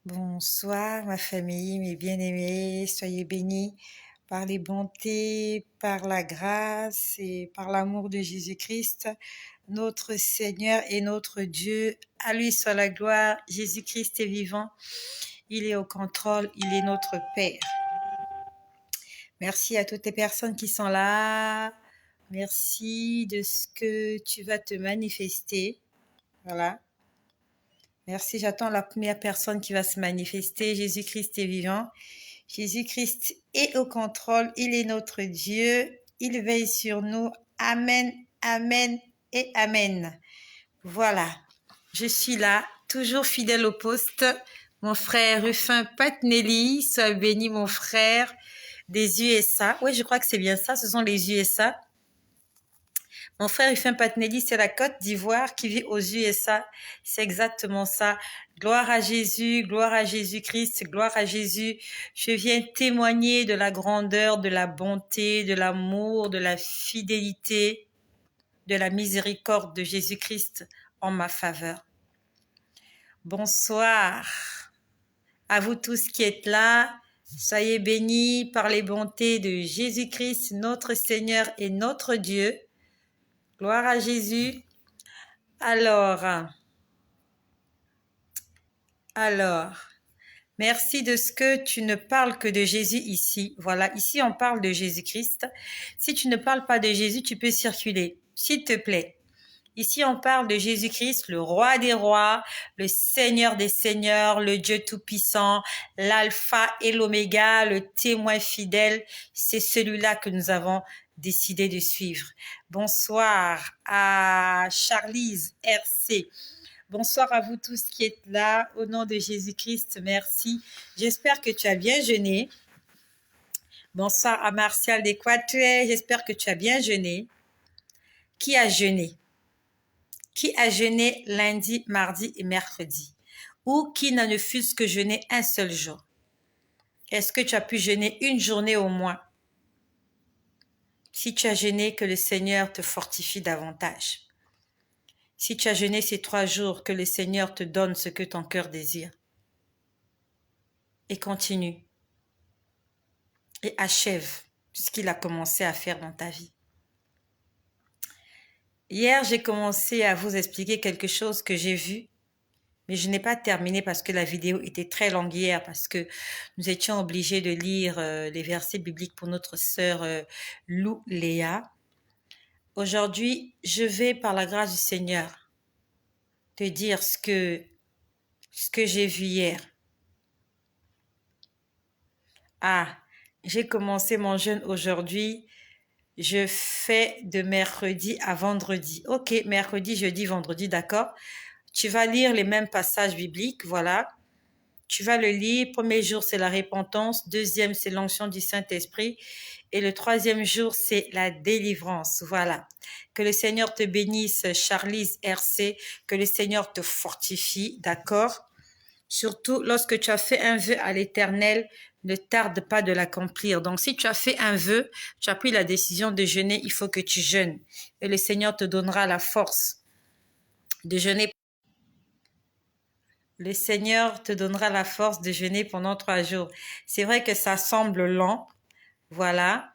Bonsoir ma famille, mes bien-aimés, soyez bénis par les bontés, par la grâce et par l'amour de Jésus-Christ, notre Seigneur et notre Dieu. À lui soit la gloire, Jésus-Christ est vivant, il est au contrôle, il est notre Père. Merci à toutes les personnes qui sont là, merci de ce que tu vas te manifester, voilà. Merci, j'attends la première personne qui va se manifester. Jésus-Christ est vivant. Jésus-Christ est au contrôle. Il est notre Dieu. Il veille sur nous. Amen, amen et amen. Voilà, je suis là, toujours fidèle au poste. Mon frère Rufin Patnelli, sois béni mon frère des USA. Oui, je crois que c'est bien ça, ce sont les USA. Mon frère Rufin Patnelli, c'est la Côte d'Ivoire qui vit aux USA. C'est exactement ça. Gloire à Jésus, gloire à Jésus-Christ, gloire à Jésus. Je viens témoigner de la grandeur, de la bonté, de l'amour, de la fidélité, de la miséricorde de Jésus-Christ en ma faveur. Bonsoir à vous tous qui êtes là. Soyez bénis par les bontés de Jésus-Christ, notre Seigneur et notre Dieu. Gloire à Jésus. Alors, merci de ce que tu ne parles que de Jésus ici. Voilà, ici on parle de Jésus-Christ. Si tu ne parles pas de Jésus, tu peux circuler, s'il te plaît. Ici on parle de Jésus-Christ, le roi des rois, le Seigneur des seigneurs, le Dieu tout-puissant, l'alpha et l'oméga, le témoin fidèle. C'est celui-là que nous avons décidé de suivre. Bonsoir à Charlize RC. Bonsoir à vous tous qui êtes là. Au nom de Jésus-Christ, merci. J'espère que tu as bien jeûné. Bonsoir à Martial d'Équateur. J'espère que tu as bien jeûné. Qui a jeûné? Qui a jeûné lundi, mardi et mercredi? Ou qui n'en ne fût-ce que jeûné un seul jour? Est-ce que tu as pu jeûner une journée au moins? Si tu as jeûné, que le Seigneur te fortifie davantage. Si tu as jeûné ces 3 jours, que le Seigneur te donne ce que ton cœur désire. Et continue. Et achève ce qu'il a commencé à faire dans ta vie. Hier, j'ai commencé à vous expliquer quelque chose que j'ai vu, mais je n'ai pas terminé parce que la vidéo était très longue hier, parce que nous étions obligés de lire les versets bibliques pour notre sœur Lou Léa. Aujourd'hui, je vais, par la grâce du Seigneur, te dire ce que j'ai vu hier. Ah, j'ai commencé mon jeûne aujourd'hui. Je fais de mercredi à vendredi. Ok, mercredi, jeudi, vendredi, d'accord. Tu vas lire les mêmes passages bibliques, voilà. Tu vas le lire. Premier jour, c'est la repentance. Deuxième, c'est l'onction du Saint-Esprit. Et le troisième jour, c'est la délivrance. Voilà. Que le Seigneur te bénisse, Charlize RC. Que le Seigneur te fortifie, d'accord? Surtout lorsque tu as fait un vœu à l'Éternel, ne tarde pas de l'accomplir. Donc, si tu as fait un vœu, tu as pris la décision de jeûner, il faut que tu jeûnes. Et le Seigneur te donnera la force de jeûner. Le Seigneur te donnera la force de jeûner pendant 3 jours. C'est vrai que ça semble lent. Voilà.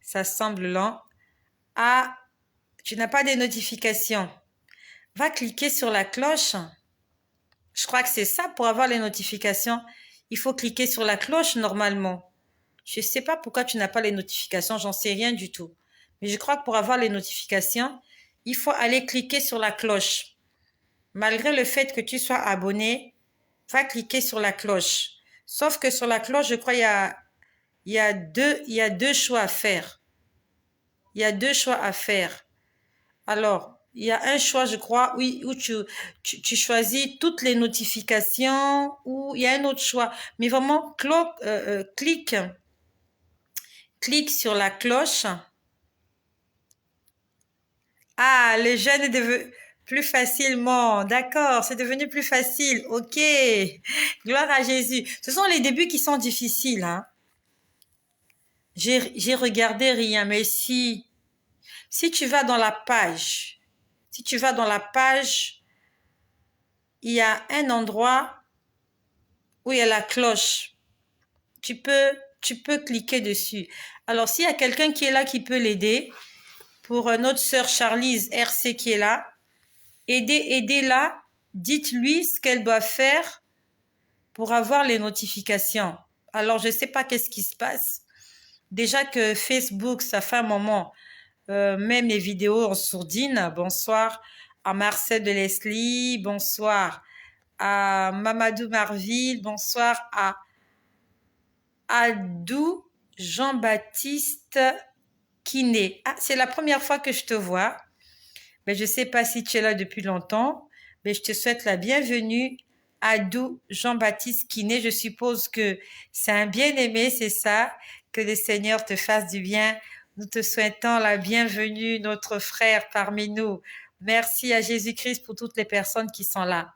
Ça semble lent. Ah, tu n'as pas de notifications. Va cliquer sur la cloche. Je crois que c'est ça pour avoir les notifications. Il faut cliquer sur la cloche normalement. Je ne sais pas pourquoi tu n'as pas les notifications, j'en sais rien du tout. Mais je crois que pour avoir les notifications, il faut aller cliquer sur la cloche. Malgré le fait que tu sois abonné, va cliquer sur la cloche. Sauf que sur la cloche, je crois il y a deux choix à faire. Il y a 2 choix à faire. Alors, il y a un choix, je crois, oui, où tu choisis toutes les notifications, ou il y a un autre choix. Mais vraiment, clique sur la cloche. Ah, le jeûne est devenu plus facilement. D'accord, c'est devenu plus facile. Ok. Gloire à Jésus. Ce sont les débuts qui sont difficiles, hein. J'ai regardé rien, mais si tu vas dans la page, il y a un endroit où il y a la cloche. Tu peux, tu peux cliquer dessus. Alors, s'il y a quelqu'un qui est là qui peut l'aider, pour notre sœur Charlize RC qui est là, aidez-la, dites-lui ce qu'elle doit faire pour avoir les notifications. Alors, je ne sais pas qu'est-ce qui se passe. Déjà que Facebook, ça fait un moment, même les vidéos en sourdine. Bonsoir à Marcel de Leslie, bonsoir à Mamadou Marville, bonsoir à Adou Jean-Baptiste Kiné. Ah, c'est la première fois que je te vois. Mais je ne sais pas si tu es là depuis longtemps, mais je te souhaite la bienvenue. Adou Jean-Baptiste Kiné, je suppose que c'est un bien-aimé, c'est ça. Que le Seigneur te fasse du bien. Nous te souhaitons la bienvenue, notre frère parmi nous. Merci à Jésus-Christ pour toutes les personnes qui sont là.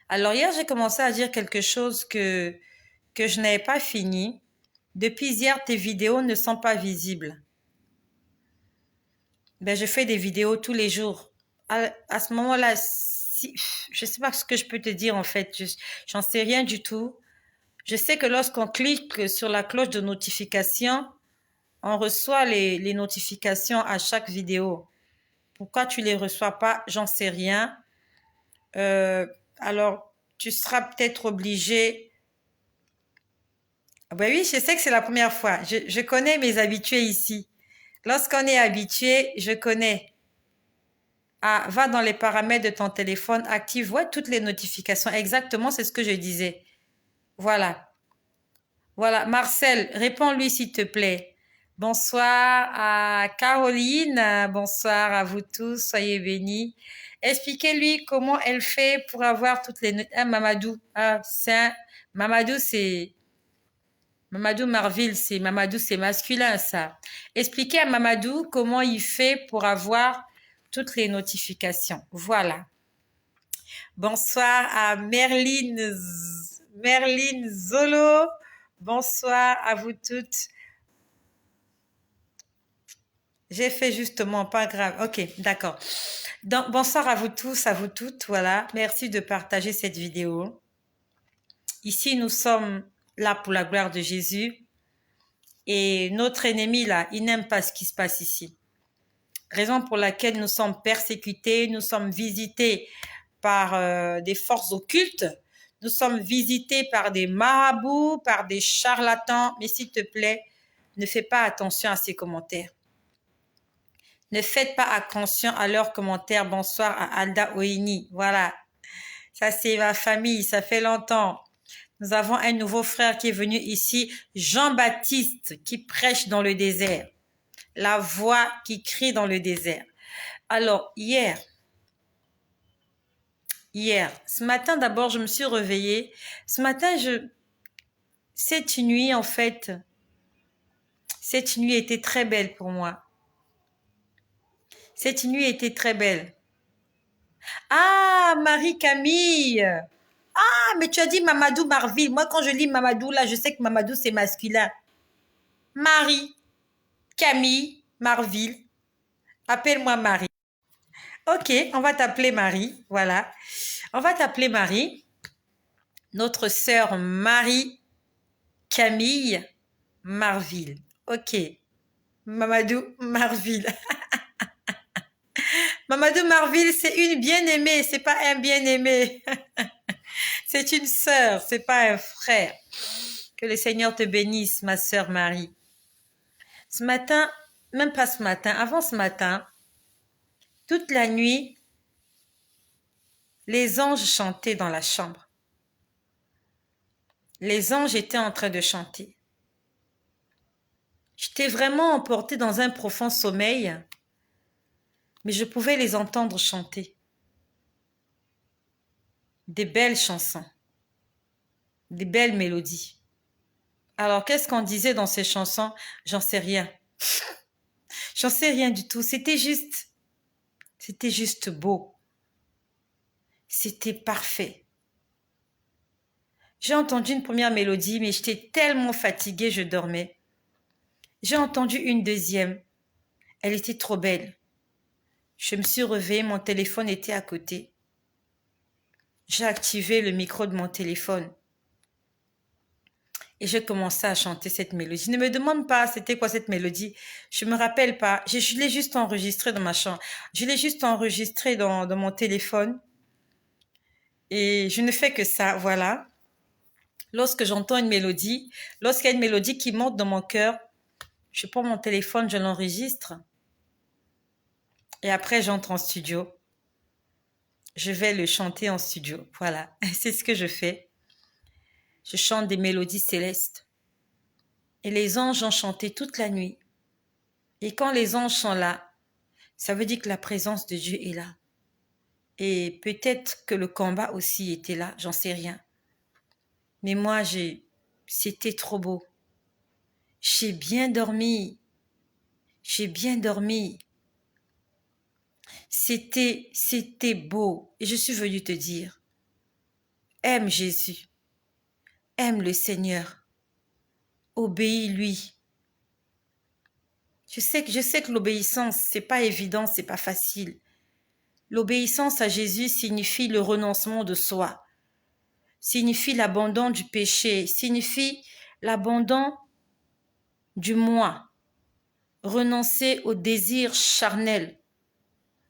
Alors hier, j'ai commencé à dire quelque chose que je n'avais pas fini. Depuis hier, tes vidéos ne sont pas visibles. Ben, je fais des vidéos tous les jours. À ce moment-là, je ne sais pas ce que je peux te dire en fait. J'en sais rien du tout. Je sais que lorsqu'on clique sur la cloche de notification, on reçoit les notifications à chaque vidéo. Pourquoi tu les reçois pas, j'en sais rien. Alors, tu seras peut-être obligé. Ben oui, je sais que c'est la première fois. Je connais mes habitués ici. Lorsqu'on est habitué, je connais. Ah, va dans les paramètres de ton téléphone, active toutes les notifications. Exactement, c'est ce que je disais. Voilà. Voilà. Marcel, réponds-lui s'il te plaît. Bonsoir à Caroline. Bonsoir à vous tous. Soyez bénis. Expliquez-lui comment elle fait pour avoir toutes les... Ah, Mamadou. Ah, Mamadou, c'est... Mamadou Marville, c'est masculin, ça. Expliquez à Mamadou comment il fait pour avoir toutes les notifications. Voilà. Bonsoir à Merline Zolo. Bonsoir à vous toutes. J'ai fait justement, pas grave. Ok, d'accord. Donc, bonsoir à vous tous, à vous toutes. Voilà. Merci de partager cette vidéo. Ici, nous sommes là pour la gloire de Jésus. Et notre ennemi, là, il n'aime pas ce qui se passe ici. Raison pour laquelle nous sommes persécutés, nous sommes visités par des forces occultes, nous sommes visités par des marabouts, par des charlatans. Mais s'il te plaît, ne fais pas attention à ces commentaires. Ne faites pas attention à leurs commentaires. Bonsoir à Alda Oini. Voilà, ça c'est ma famille, ça fait longtemps. Nous avons un nouveau frère qui est venu ici, Jean-Baptiste, qui prêche dans le désert. La voix qui crie dans le désert. Alors, hier, ce matin d'abord, je me suis réveillée. Ce matin, cette nuit, en fait, cette nuit était très belle pour moi. Cette nuit était très belle. Ah, Marie-Camille. Ah, mais tu as dit Mamadou Marville. Moi, quand je lis Mamadou, là, je sais que Mamadou, c'est masculin. Marie, Camille, Marville. Appelle-moi Marie. Ok, on va t'appeler Marie. Voilà. On va t'appeler Marie. Notre sœur Marie Camille Marville. Ok. Mamadou Marville. Mamadou Marville, c'est une bien-aimée, c'est pas un bien-aimé. C'est une sœur, c'est pas un frère. Que le Seigneur te bénisse, ma sœur Marie. Ce matin, même pas ce matin, avant ce matin, toute la nuit, les anges chantaient dans la chambre. Les anges étaient en train de chanter. J'étais vraiment emportée dans un profond sommeil, mais je pouvais les entendre chanter. Des belles chansons, des belles mélodies. Alors, qu'est-ce qu'on disait dans ces chansons? J'en sais rien. J'en sais rien du tout. C'était juste beau. C'était parfait. J'ai entendu une première mélodie, mais j'étais tellement fatiguée, je dormais. J'ai entendu une deuxième. Elle était trop belle. Je me suis réveillée, mon téléphone était à côté. j'ai activé le micro de mon téléphone et j'ai commencé à chanter cette mélodie. Ne me demande pas c'était quoi cette mélodie. Je me rappelle pas. Je l'ai juste enregistrée dans ma chambre. Je l'ai juste enregistrée dans mon téléphone et je ne fais que ça, voilà. Lorsque j'entends une mélodie, lorsqu'il y a une mélodie qui monte dans mon cœur, je prends mon téléphone, je l'enregistre et après j'entre en studio. Je vais le chanter en studio. Voilà, c'est ce que je fais. Je chante des mélodies célestes. Et les anges ont chanté toute la nuit. Et quand les anges sont là, ça veut dire que la présence de Dieu est là. Et peut-être que le combat aussi était là, j'en sais rien. Mais moi, c'était trop beau. J'ai bien dormi. J'ai bien dormi. C'était beau. Et je suis venue te dire, aime Jésus. Aime le Seigneur. Obéis-lui. Je sais que l'obéissance, c'est pas évident, c'est pas facile. L'obéissance à Jésus signifie le renoncement de soi, signifie l'abandon du péché, signifie l'abandon du moi, renoncer au désir charnel,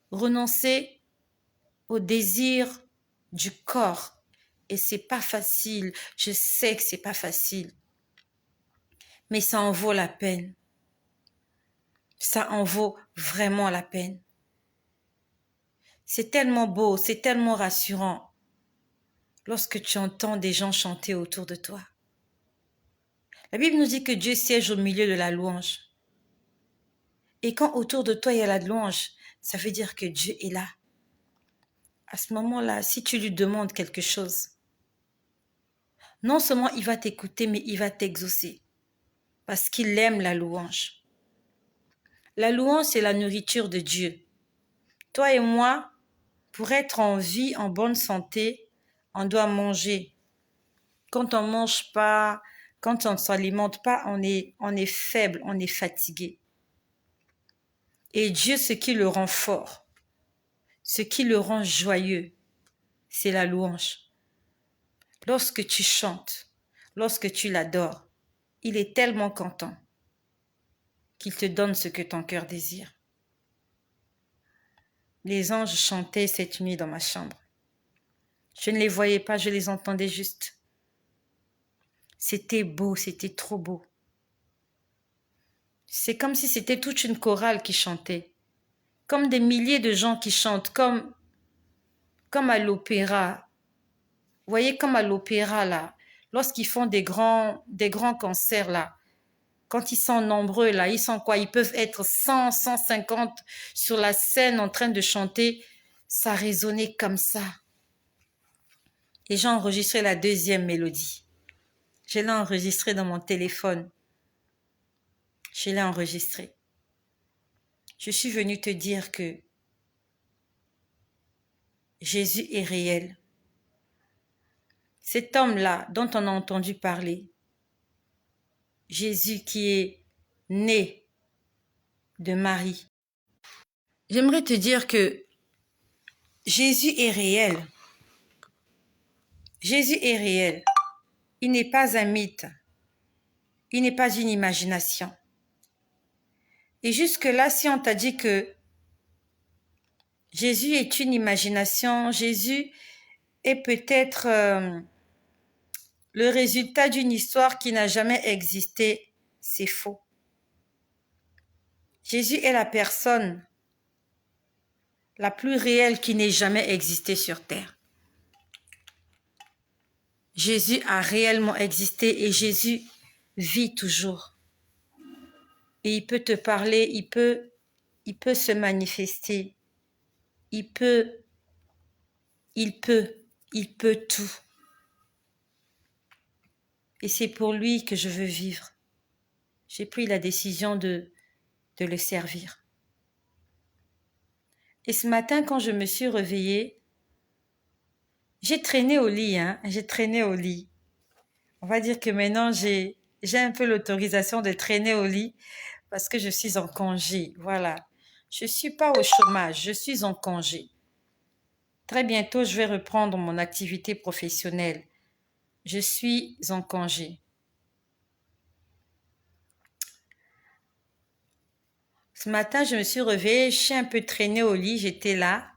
renoncer au désir du corps. Et c'est pas facile, je sais que c'est pas facile, mais ça en vaut la peine. Ça en vaut vraiment la peine. C'est tellement beau, c'est tellement rassurant lorsque tu entends des gens chanter autour de toi. La Bible nous dit que Dieu siège au milieu de la louange. Et quand autour de toi il y a la louange, ça veut dire que Dieu est là. À ce moment-là, si tu lui demandes quelque chose, non seulement il va t'écouter, mais il va t'exaucer. Parce qu'il aime la louange. La louange, c'est la nourriture de Dieu. Toi et moi, pour être en vie, en bonne santé, on doit manger. Quand on ne mange pas, quand on ne s'alimente pas, on est faible, on est fatigué. Et Dieu, ce qui le rend fort, ce qui le rend joyeux, c'est la louange. Lorsque tu chantes, lorsque tu l'adores, il est tellement content qu'il te donne ce que ton cœur désire. Les anges chantaient cette nuit dans ma chambre. Je ne les voyais pas, je les entendais juste. C'était beau, c'était trop beau. C'est comme si c'était toute une chorale qui chantait, comme des milliers de gens qui chantent, comme à l'opéra. Vous voyez, comme à l'opéra, là, lorsqu'ils font des grands concerts, là, quand ils sont nombreux, là, ils sont quoi? Ils peuvent être 100, 150 sur la scène en train de chanter. Ça résonnait comme ça. Et j'ai enregistré la deuxième mélodie. Je l'ai enregistrée dans mon téléphone. Je l'ai enregistrée. Je suis venue te dire que Jésus est réel. Cet homme-là dont on a entendu parler, Jésus qui est né de Marie. J'aimerais te dire que Jésus est réel. Jésus est réel. Il n'est pas un mythe. Il n'est pas une imagination. Et jusque-là, si on t'a dit que Jésus est une imagination, Jésus est peut-être le résultat d'une histoire qui n'a jamais existé, c'est faux. Jésus est la personne la plus réelle qui n'ait jamais existé sur terre. Jésus a réellement existé et Jésus vit toujours. Et il peut te parler, il peut se manifester. Il peut tout. Et c'est pour lui que je veux vivre. J'ai pris la décision de le servir. Et ce matin, quand je me suis réveillée, j'ai traîné au lit, j'ai traîné au lit. On va dire que maintenant, j'ai un peu l'autorisation de traîner au lit parce que je suis en congé, voilà. Je ne suis pas au chômage, je suis en congé. Très bientôt, je vais reprendre mon activité professionnelle. Je suis en congé. Ce matin, je me suis réveillée, je suis un peu traînée au lit, j'étais là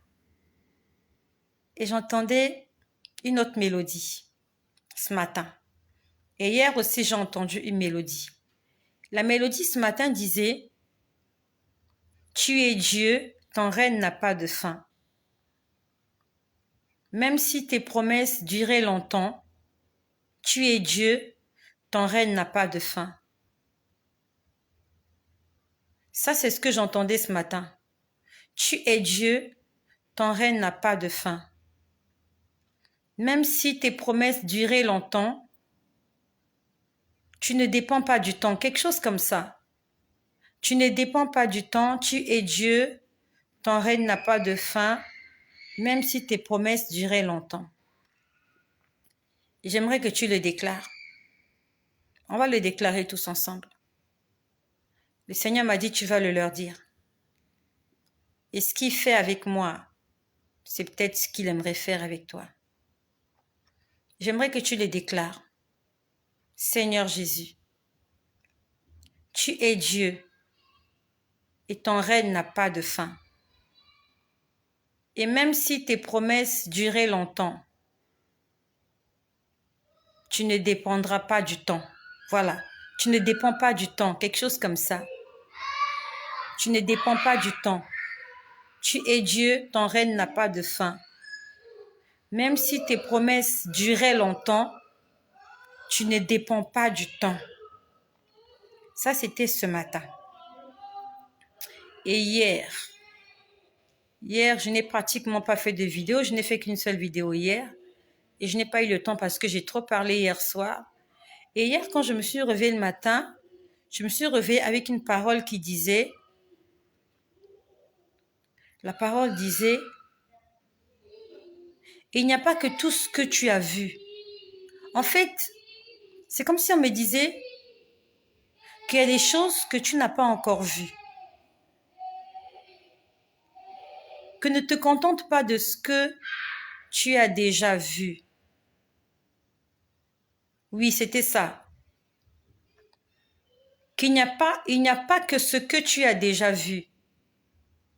et j'entendais une autre mélodie ce matin. Et hier aussi, j'ai entendu une mélodie. La mélodie ce matin disait « Tu es Dieu, ton règne n'a pas de fin. Même si tes promesses duraient longtemps, tu es Dieu, ton règne n'a pas de fin. » Ça, c'est ce que j'entendais ce matin. Tu es Dieu, ton règne n'a pas de fin. Même si tes promesses duraient longtemps, tu ne dépends pas du temps, quelque chose comme ça. Tu ne dépends pas du temps, tu es Dieu, ton règne n'a pas de fin, même si tes promesses duraient longtemps. J'aimerais que tu le déclares. On va le déclarer tous ensemble. Le Seigneur m'a dit, tu vas le leur dire. Et ce qu'il fait avec moi, c'est peut-être ce qu'il aimerait faire avec toi. J'aimerais que tu le déclares. Seigneur Jésus, tu es Dieu et ton règne n'a pas de fin. Et même si tes promesses duraient longtemps, tu ne dépendras pas du temps. Voilà, tu ne dépends pas du temps, quelque chose comme ça. Tu ne dépends pas du temps. Tu es Dieu, ton règne n'a pas de fin. Même si tes promesses duraient longtemps, tu ne dépends pas du temps. Ça, c'était ce matin. Et hier, je n'ai pratiquement pas fait de vidéo. Je n'ai fait qu'une seule vidéo hier. Et je n'ai pas eu le temps parce que j'ai trop parlé hier soir. Et hier, quand je me suis réveillée le matin, je me suis réveillée avec une parole qui disait, la parole disait, il n'y a pas que tout ce que tu as vu. En fait, c'est comme si on me disait qu'il y a des choses que tu n'as pas encore vues. Que ne te contente pas de ce que tu as déjà vu. Oui, c'était ça. Il n'y a pas que ce que tu as déjà vu.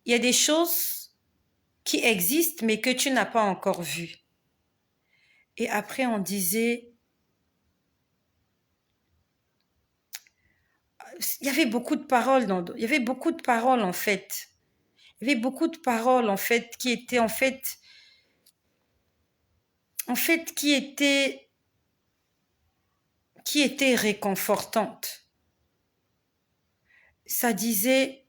Il y a des choses qui existent mais que tu n'as pas encore vues. Et après, on disait, il y avait beaucoup de paroles il y avait beaucoup de paroles en fait. Il y avait beaucoup de paroles en fait qui étaient qui étaient réconfortantes. Ça disait,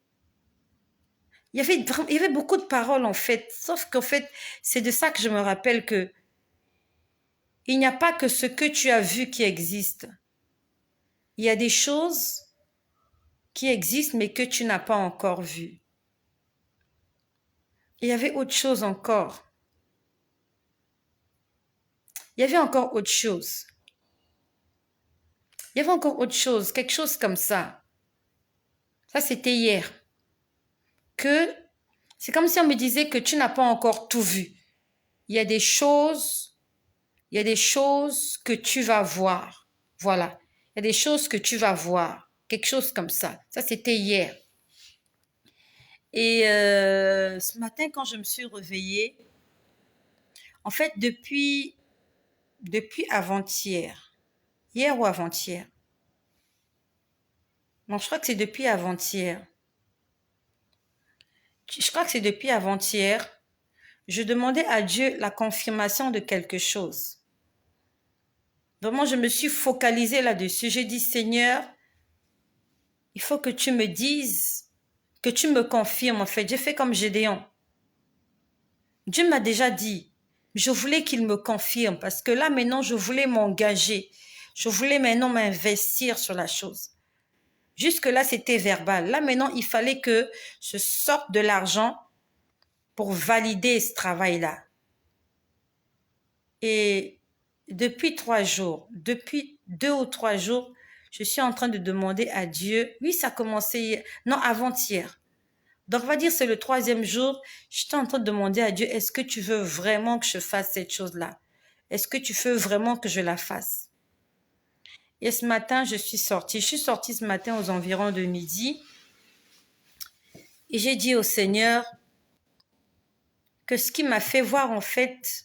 il y avait beaucoup de paroles en fait, sauf qu'en fait, c'est de ça que je me rappelle que il n'y a pas que ce que tu as vu qui existe. Il y a des choses qui existent mais que tu n'as pas encore vues. Il y avait autre chose encore. Il y avait encore autre chose. Il y avait encore autre chose, quelque chose comme ça. Ça, c'était hier. Que c'est comme si on me disait que tu n'as pas encore tout vu. Il y a des choses que tu vas voir. Voilà. Il y a des choses que tu vas voir. Quelque chose comme ça. Ça, c'était hier. Et ce matin, quand je me suis réveillée, en fait, depuis avant-hier, hier ou avant-hier, non, je crois que c'est depuis avant-hier. Je crois que c'est depuis avant-hier, je demandais à Dieu la confirmation de quelque chose. Vraiment, je me suis focalisée là-dessus. J'ai dit, Seigneur, il faut que tu me dises, que tu me confirmes. En fait, j'ai fait comme Gédéon. Dieu m'a déjà dit, je voulais qu'il me confirme parce que là, maintenant, je voulais m'engager. Je voulais maintenant m'investir sur la chose. Jusque-là, c'était verbal. Là, maintenant, il fallait que je sorte de l'argent pour valider ce travail-là. Et depuis 3 jours, depuis 2 ou 3 jours, je suis en train de demander à Dieu. Oui, ça a commencé, non, avant-hier. Donc, on va dire c'est le 3e jour, j'étais en train de demander à Dieu, est-ce que tu veux vraiment que je fasse cette chose-là? Est-ce que tu veux vraiment que je la fasse? Et ce matin, je suis sortie. Je suis sortie ce matin aux environs de midi. Et j'ai dit au Seigneur que ce qui m'a fait voir, en fait,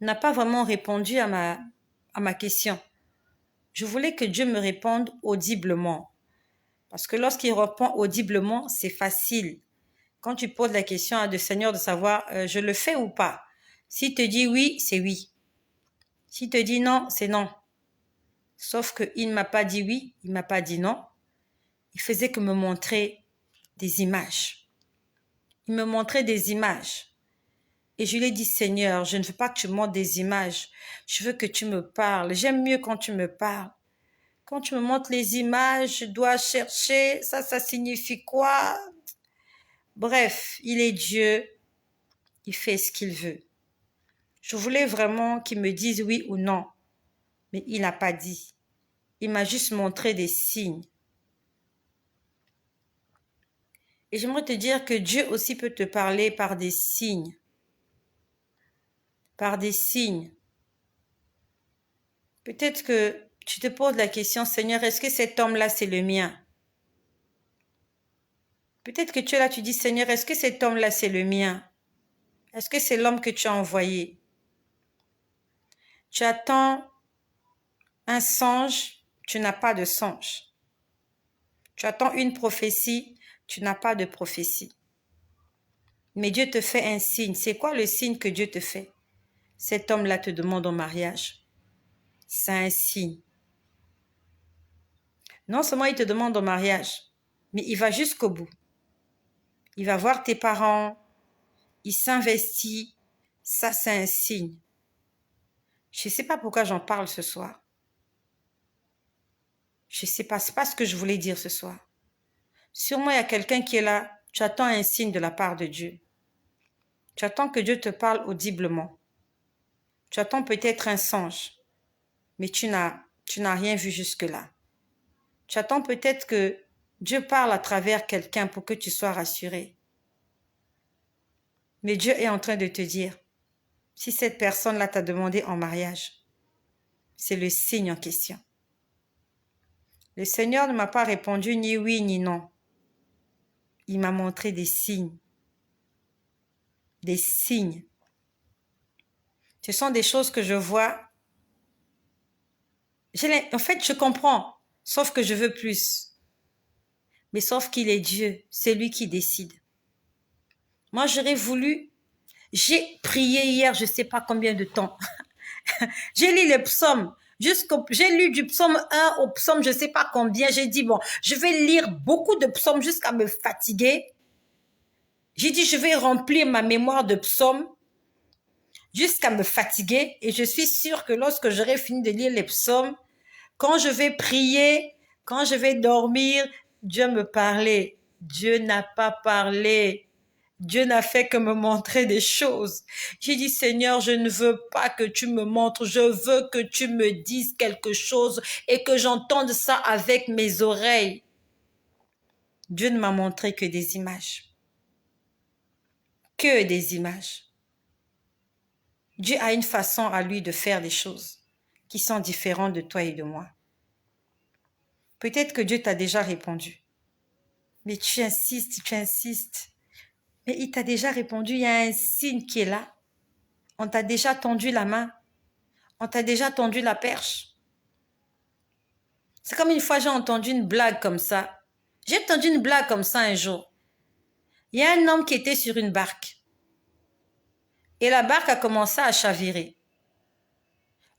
n'a pas vraiment répondu à ma question. Je voulais que Dieu me réponde audiblement. Parce que lorsqu'il répond audiblement, c'est facile. Quand tu poses la question à le Seigneur de savoir, je le fais ou pas. S'il te dit oui, c'est oui. S'il te dit non, c'est non. Sauf qu'il ne m'a pas dit oui, il ne m'a pas dit non. Il faisait que me montrer des images. Il me montrait des images. Et je lui ai dit, Seigneur, je ne veux pas que tu me montres des images. Je veux que tu me parles. J'aime mieux quand tu me parles. Quand tu me montres les images, je dois chercher. Ça signifie quoi? Bref, il est Dieu. Il fait ce qu'il veut. Je voulais vraiment qu'il me dise oui ou non. Mais il n'a pas dit. Il m'a juste montré des signes. Et j'aimerais te dire que Dieu aussi peut te parler par des signes. Par des signes. Peut-être que tu te poses la question, Seigneur, est-ce que cet homme-là, c'est le mien? Peut-être que tu es là, tu dis, Seigneur, est-ce que cet homme-là, c'est le mien? Est-ce que c'est l'homme que tu as envoyé? Tu attends un songe, tu n'as pas de songe. Tu attends une prophétie, tu n'as pas de prophétie. Mais Dieu te fait un signe. C'est quoi le signe que Dieu te fait? Cet homme-là te demande en mariage. C'est un signe. Non seulement il te demande en mariage, mais il va jusqu'au bout. Il va voir tes parents, il s'investit. Ça, c'est un signe. Je ne sais pas pourquoi j'en parle ce soir. Je ne sais pas, c'est pas ce que je voulais dire ce soir. Sûrement, il y a quelqu'un qui est là, tu attends un signe de la part de Dieu. Tu attends que Dieu te parle audiblement. Tu attends peut-être un songe, mais tu n'as rien vu jusque-là. Tu attends peut-être que Dieu parle à travers quelqu'un pour que tu sois rassuré. Mais Dieu est en train de te dire, si cette personne-là t'a demandé en mariage, c'est le signe en question. Le Seigneur ne m'a pas répondu ni oui ni non. Il m'a montré des signes. Des signes. Ce sont des choses que je vois. En fait, je comprends, sauf que je veux plus. Mais sauf qu'il est Dieu, c'est lui qui décide. Moi, j'aurais voulu... J'ai prié hier, je ne sais pas combien de temps. J'ai lu les psaumes. J'ai lu du psaume 1 au psaume je ne sais pas combien. J'ai dit, bon, je vais lire beaucoup de psaumes jusqu'à me fatiguer. J'ai dit, je vais remplir ma mémoire de psaumes jusqu'à me fatiguer. Et je suis sûre que lorsque j'aurai fini de lire les psaumes, quand je vais prier, quand je vais dormir, Dieu me parlait. Dieu n'a pas parlé. Dieu n'a fait que me montrer des choses. J'ai dit, Seigneur, je ne veux pas que tu me montres, je veux que tu me dises quelque chose et que j'entende ça avec mes oreilles. Dieu ne m'a montré que des images. Que des images. Dieu a une façon à lui de faire des choses qui sont différentes de toi et de moi. Peut-être que Dieu t'a déjà répondu. Mais tu insistes. Mais il t'a déjà répondu, il y a un signe qui est là. On t'a déjà tendu la main. On t'a déjà tendu la perche. C'est comme une fois j'ai entendu une blague comme ça. J'ai entendu une blague comme ça un jour. Il y a un homme qui était sur une barque. Et la barque a commencé à chavirer.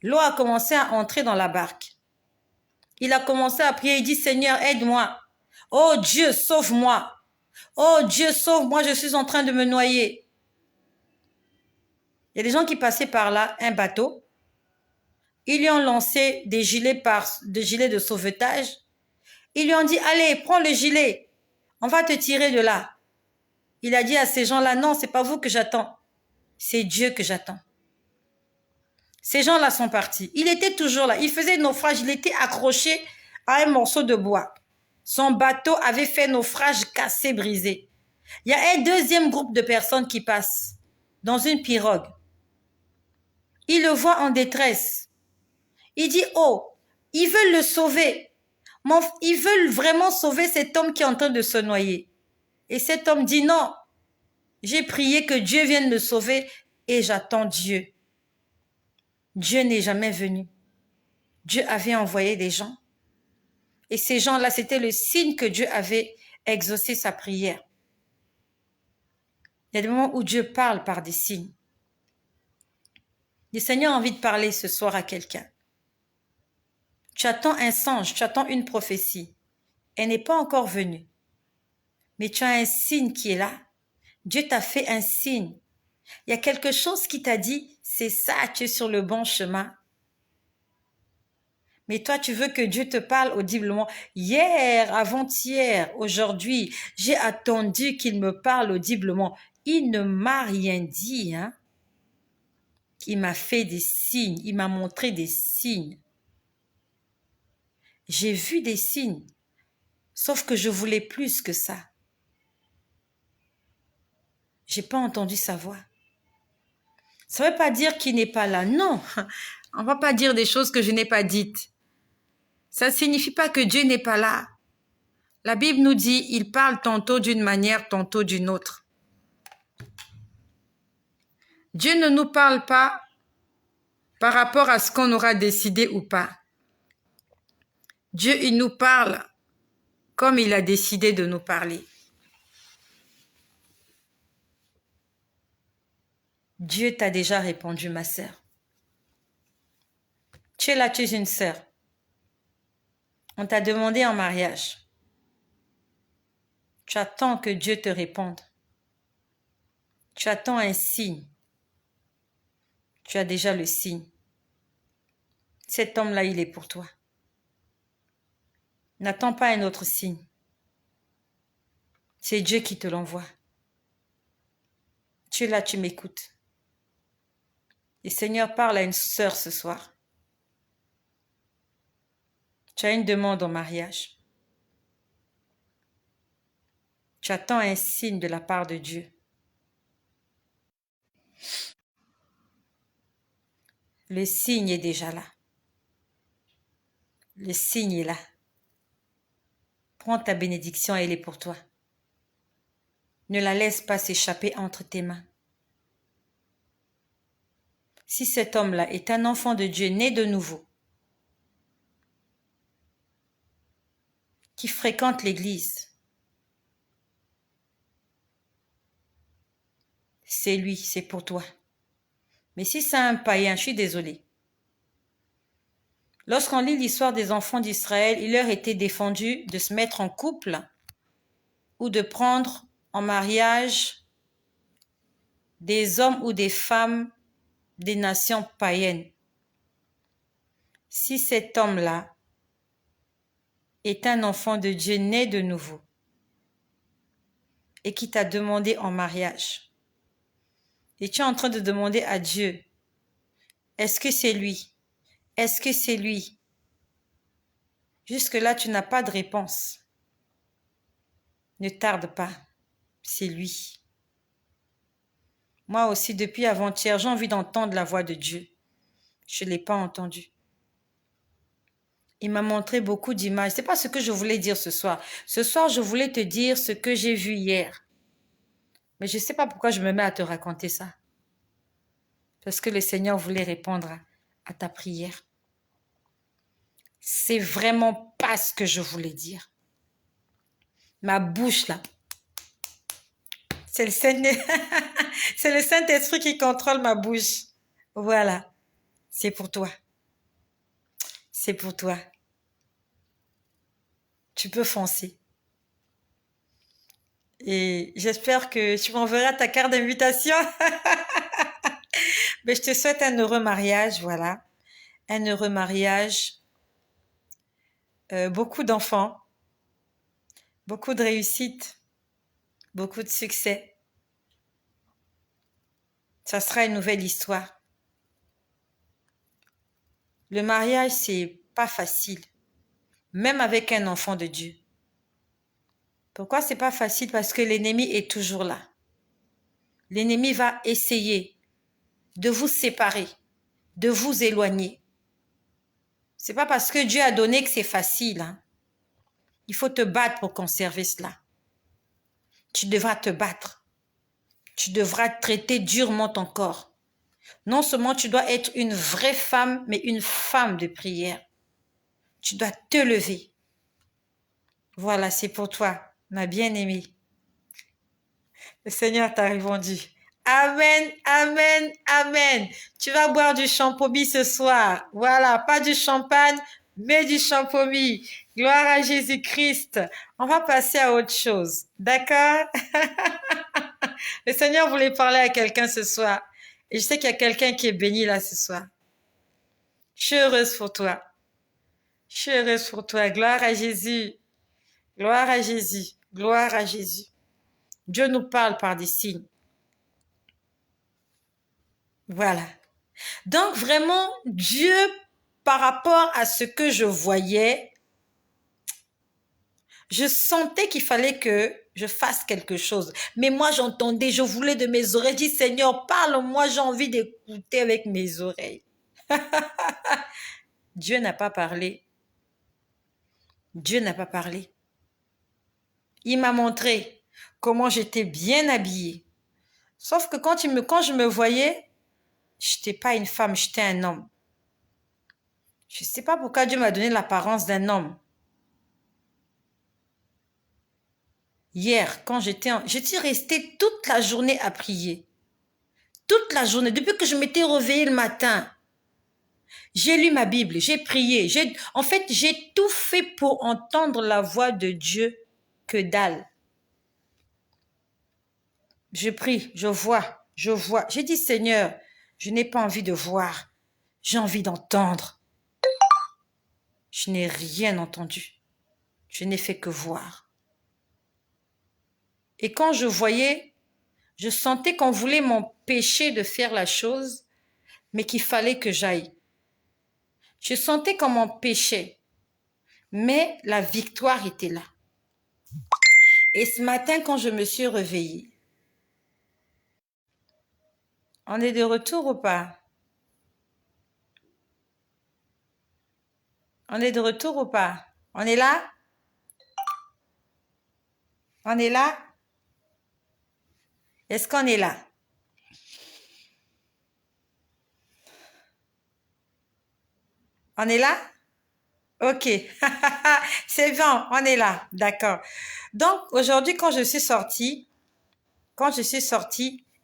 L'eau a commencé à entrer dans la barque. Il a commencé à prier, il dit, Seigneur, aide-moi. Oh Dieu, sauve-moi. Oh Dieu, sauve-moi, je suis en train de me noyer. Il y a des gens qui passaient par là, un bateau. Ils lui ont lancé des gilets de sauvetage. Ils lui ont dit, allez, prends le gilet. On va te tirer de là. Il a dit à ces gens-là, non, c'est pas vous que j'attends. C'est Dieu que j'attends. Ces gens-là sont partis. Il était toujours là. Il faisait naufrage. Il était accroché à un morceau de bois. Son bateau avait fait naufrage, cassé, brisé. Il y a un deuxième groupe de personnes qui passent dans une pirogue. Il le voit en détresse. Il dit, oh, ils veulent le sauver. Ils veulent vraiment sauver cet homme qui est en train de se noyer. Et cet homme dit, non, j'ai prié que Dieu vienne me sauver et j'attends Dieu. Dieu n'est jamais venu. Dieu avait envoyé des gens. Et ces gens-là, c'était le signe que Dieu avait exaucé sa prière. Il y a des moments où Dieu parle par des signes. Le Seigneur a envie de parler ce soir à quelqu'un. Tu attends un songe, tu attends une prophétie. Elle n'est pas encore venue. Mais tu as un signe qui est là. Dieu t'a fait un signe. Il y a quelque chose qui t'a dit, c'est ça, tu es sur le bon chemin. Mais toi, tu veux que Dieu te parle audiblement. Hier, avant-hier, aujourd'hui, j'ai attendu qu'il me parle audiblement. Il ne m'a rien dit, hein. Il m'a fait des signes, il m'a montré des signes. J'ai vu des signes, sauf que je voulais plus que ça. J'ai pas entendu sa voix. Ça veut pas dire qu'il n'est pas là, non. On va pas dire des choses que je n'ai pas dites. Ça ne signifie pas que Dieu n'est pas là. La Bible nous dit, il parle tantôt d'une manière, tantôt d'une autre. Dieu ne nous parle pas par rapport à ce qu'on aura décidé ou pas. Dieu, il nous parle comme il a décidé de nous parler. Dieu t'a déjà répondu, ma sœur. Tu es là, tu es une sœur. On t'a demandé en mariage. Tu attends que Dieu te réponde. Tu attends un signe. Tu as déjà le signe. Cet homme-là, il est pour toi. N'attends pas un autre signe. C'est Dieu qui te l'envoie. Tu es là, tu m'écoutes. Et Seigneur parle à une sœur ce soir. Tu as une demande en mariage. Tu attends un signe de la part de Dieu. Le signe est déjà là. Le signe est là. Prends ta bénédiction, elle est pour toi. Ne la laisse pas s'échapper entre tes mains. Si cet homme-là est un enfant de Dieu né de nouveau, qui fréquente l'église, c'est lui, c'est pour toi. Mais si c'est un païen, je suis désolée. Lorsqu'on lit l'histoire des enfants d'Israël, il leur était défendu de se mettre en couple ou de prendre en mariage des hommes ou des femmes des nations païennes. Si cet homme-là est un enfant de Dieu né de nouveau et qui t'a demandé en mariage, et tu es en train de demander à Dieu, est-ce que c'est lui? Est-ce que c'est lui? Jusque-là, tu n'as pas de réponse. Ne tarde pas, c'est lui. Moi aussi, depuis avant-hier, j'ai envie d'entendre la voix de Dieu. Je ne l'ai pas entendu. Il m'a montré beaucoup d'images. Ce n'est pas ce que je voulais dire ce soir. Ce soir, je voulais te dire ce que j'ai vu hier. Mais je ne sais pas pourquoi je me mets à te raconter ça. Parce que le Seigneur voulait répondre à ta prière. C'est vraiment pas ce que je voulais dire. Ma bouche là. C'est le Saint-Esprit qui contrôle ma bouche. Voilà. C'est pour toi. C'est pour toi. Tu peux foncer. Et j'espère que tu m'enverras ta carte d'invitation. Mais je te souhaite un heureux mariage, voilà. Un heureux mariage. Beaucoup d'enfants. Beaucoup de réussite. Beaucoup de succès. Ça sera une nouvelle histoire. Le mariage, c'est pas facile. Même avec un enfant de Dieu. Pourquoi c'est pas facile? Parce que l'ennemi est toujours là. L'ennemi va essayer de vous séparer, de vous éloigner. C'est pas parce que Dieu a donné que c'est facile. Hein. Il faut te battre pour conserver cela. Tu devras te battre. Tu devras traiter durement ton corps. Non seulement tu dois être une vraie femme, mais une femme de prière. Tu dois te lever. Voilà, c'est pour toi, ma bien-aimée. Le Seigneur t'a répondu. Amen, amen, amen. Tu vas boire du champomis ce soir. Voilà, pas du champagne, mais du champomis. Gloire à Jésus-Christ. On va passer à autre chose. D'accord? Le Seigneur voulait parler à quelqu'un ce soir. Et je sais qu'il y a quelqu'un qui est béni là ce soir. Je suis heureuse pour toi. Je suis heureuse pour toi. Gloire à Jésus. Gloire à Jésus. Gloire à Jésus. Dieu nous parle par des signes. Voilà. Donc vraiment, Dieu, par rapport à ce que je voyais, je sentais qu'il fallait que je fasse quelque chose. Mais moi, j'entendais, je voulais de mes oreilles. Je dis, Seigneur, parle-moi, j'ai envie d'écouter avec mes oreilles. Dieu n'a pas parlé. Dieu n'a pas parlé. Il m'a montré comment j'étais bien habillée. Sauf que quand je me voyais, je n'étais pas une femme, j'étais un homme. Je ne sais pas pourquoi Dieu m'a donné l'apparence d'un homme. Hier, quand j'étais restée toute la journée à prier. Toute la journée, depuis que je m'étais réveillée le matin. J'ai lu ma Bible, j'ai prié. En fait, j'ai tout fait pour entendre la voix de Dieu que dalle. Je prie, je vois. J'ai dit, Seigneur, je n'ai pas envie de voir. J'ai envie d'entendre. Je n'ai rien entendu. Je n'ai fait que voir. Et quand je voyais, je sentais qu'on voulait m'empêcher de faire la chose, mais qu'il fallait que j'aille. Je sentais qu'on m'empêchait, mais la victoire était là. Et ce matin, quand je me suis réveillée, on est de retour ou pas? On est de retour ou pas? On est là? On est là? Est-ce qu'on est là? On est là? Ok. C'est bon, on est là. D'accord. Donc, aujourd'hui, quand je suis sortie,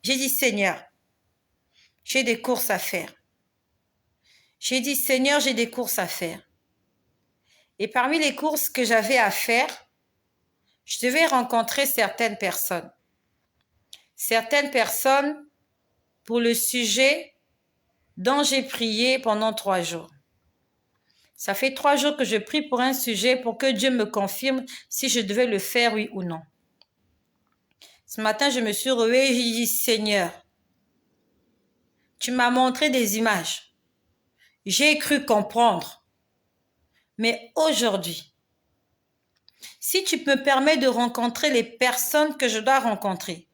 j'ai dit, Seigneur, j'ai des courses à faire. J'ai dit, Seigneur, j'ai des courses à faire. Et parmi les courses que j'avais à faire, je devais rencontrer certaines personnes. Certaines personnes pour le sujet dont j'ai prié pendant 3 jours. Ça fait 3 jours que je prie pour un sujet pour que Dieu me confirme si je devais le faire, oui ou non. Ce matin, je me suis réveillée et j'ai dit, Seigneur, tu m'as montré des images. J'ai cru comprendre. Mais aujourd'hui, si tu me permets de rencontrer les personnes que je dois rencontrer,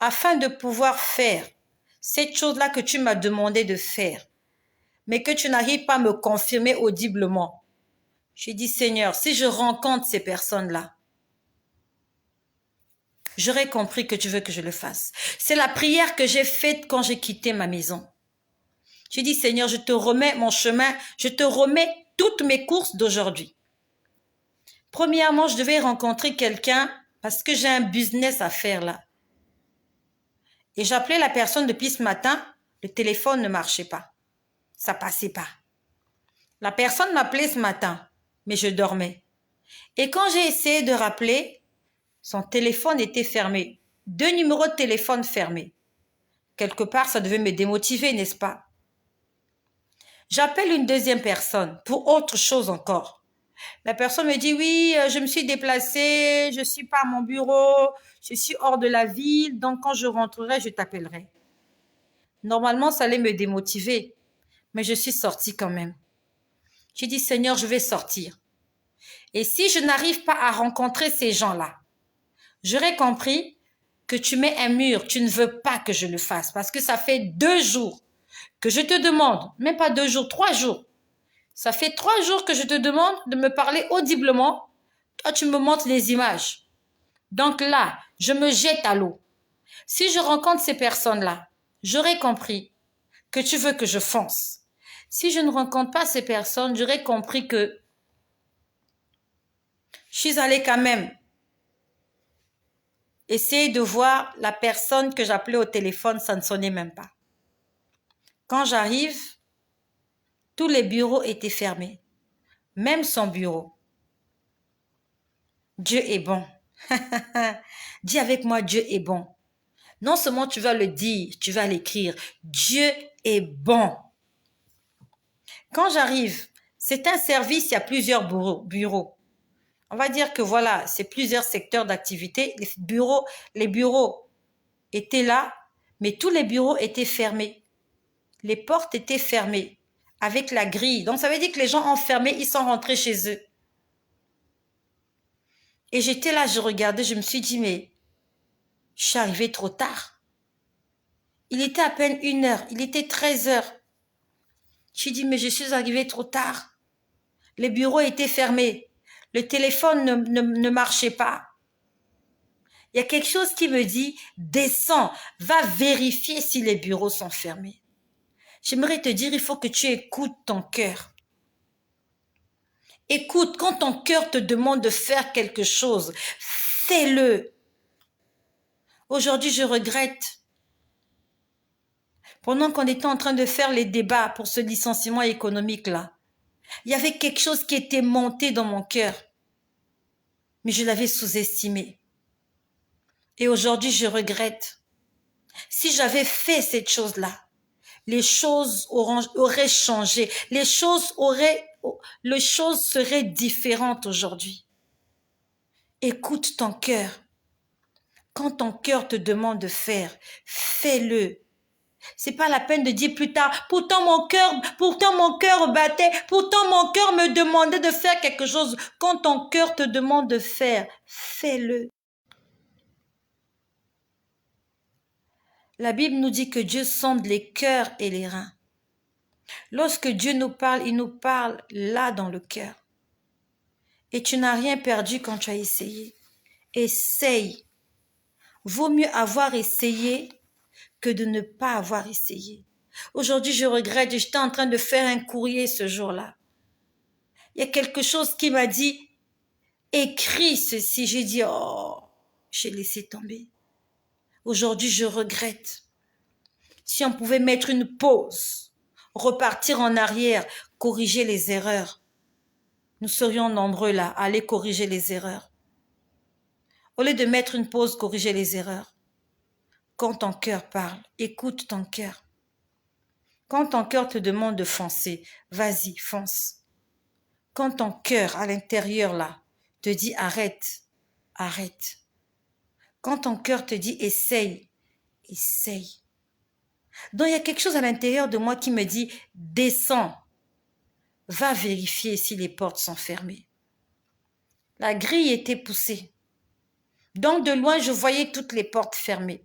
afin de pouvoir faire cette chose-là que tu m'as demandé de faire, mais que tu n'arrives pas à me confirmer audiblement. J'ai dit, Seigneur, si je rencontre ces personnes-là, j'aurais compris que tu veux que je le fasse. C'est la prière que j'ai faite quand j'ai quitté ma maison. J'ai dit, Seigneur, je te remets mon chemin, je te remets toutes mes courses d'aujourd'hui. Premièrement, je devais rencontrer quelqu'un parce que j'ai un business à faire là. Et j'appelais la personne depuis ce matin, le téléphone ne marchait pas. Ça passait pas. La personne m'appelait ce matin, mais je dormais. Et quand j'ai essayé de rappeler, son téléphone était fermé. 2 numéros de téléphone fermés. Quelque part, ça devait me démotiver, n'est-ce pas? J'appelle une deuxième personne pour autre chose encore. La personne me dit, oui, je me suis déplacée, je suis pas à mon bureau, je suis hors de la ville, donc quand je rentrerai, je t'appellerai. Normalement, ça allait me démotiver, mais je suis sortie quand même. J'ai dit, Seigneur, je vais sortir. Et si je n'arrive pas à rencontrer ces gens-là, j'aurais compris que tu mets un mur, tu ne veux pas que je le fasse parce que ça fait 2 jours que je te demande, même pas 2 jours, 3 jours. Ça fait 3 jours que je te demande de me parler audiblement. Toi, tu me montres les images. Donc là, je me jette à l'eau. Si je rencontre ces personnes-là, j'aurais compris que tu veux que je fonce. Si je ne rencontre pas ces personnes, j'aurais compris que je suis allée quand même essayer de voir la personne que j'appelais au téléphone, ça ne sonnait même pas. Quand j'arrive, tous les bureaux étaient fermés, même son bureau. Dieu est bon. Dis avec moi, Dieu est bon. Non seulement tu vas le dire, tu vas l'écrire. Dieu est bon. Quand j'arrive, c'est un service, il y a plusieurs bureaux. On va dire que voilà, c'est plusieurs secteurs d'activité. Les bureaux étaient là, mais tous les bureaux étaient fermés. Les portes étaient fermées avec la grille. Donc ça veut dire que les gens enfermés, ils sont rentrés chez eux. Et j'étais là, je regardais, je me suis dit, mais je suis arrivée trop tard. Il était à peine 1h, il était 13h. J'ai dit, mais je suis arrivée trop tard. Les bureaux étaient fermés. Le téléphone ne marchait pas. Il y a quelque chose qui me dit, descends, va vérifier si les bureaux sont fermés. J'aimerais te dire, il faut que tu écoutes ton cœur. Écoute, quand ton cœur te demande de faire quelque chose, fais-le. Aujourd'hui, je regrette. Pendant qu'on était en train de faire les débats pour ce licenciement économique-là, il y avait quelque chose qui était monté dans mon cœur, mais je l'avais sous-estimé. Et aujourd'hui, je regrette. Si j'avais fait cette chose-là, les choses auraient changé. Les choses seraient différentes aujourd'hui. Écoute ton cœur. Quand ton cœur te demande de faire, fais-le. C'est pas la peine de dire plus tard, pourtant mon cœur battait, pourtant mon cœur me demandait de faire quelque chose. Quand ton cœur te demande de faire, fais-le. La Bible nous dit que Dieu sonde les cœurs et les reins. Lorsque Dieu nous parle, il nous parle là dans le cœur. Et tu n'as rien perdu quand tu as essayé. Essaye. Vaut mieux avoir essayé que de ne pas avoir essayé. Aujourd'hui, je regrette, j'étais en train de faire un courrier ce jour-là. Il y a quelque chose qui m'a dit, écris ceci. J'ai dit, oh, j'ai laissé tomber. Aujourd'hui, je regrette. Si on pouvait mettre une pause, repartir en arrière, corriger les erreurs, nous serions nombreux là à aller corriger les erreurs. Au lieu de mettre une pause, corriger les erreurs. Quand ton cœur parle, écoute ton cœur. Quand ton cœur te demande de foncer, vas-y, fonce. Quand ton cœur à l'intérieur là te dit arrête, arrête. Quand ton cœur te dit essaye, essaye. Donc il y a quelque chose à l'intérieur de moi qui me dit descends, va vérifier si les portes sont fermées. La grille était poussée. Donc de loin, je voyais toutes les portes fermées.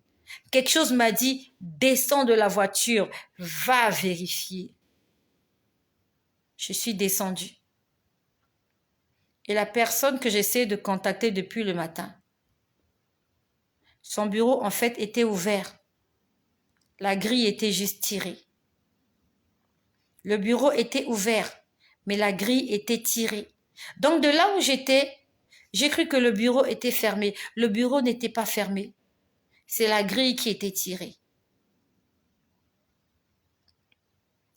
Quelque chose m'a dit descends de la voiture, va vérifier. Je suis descendue. Et la personne que j'essaie de contacter depuis le matin, son bureau en fait était ouvert. La grille était juste tirée. Le bureau était ouvert, mais la grille était tirée. Donc de là où j'étais, j'ai cru que le bureau était fermé. Le bureau n'était pas fermé. C'est la grille qui était tirée.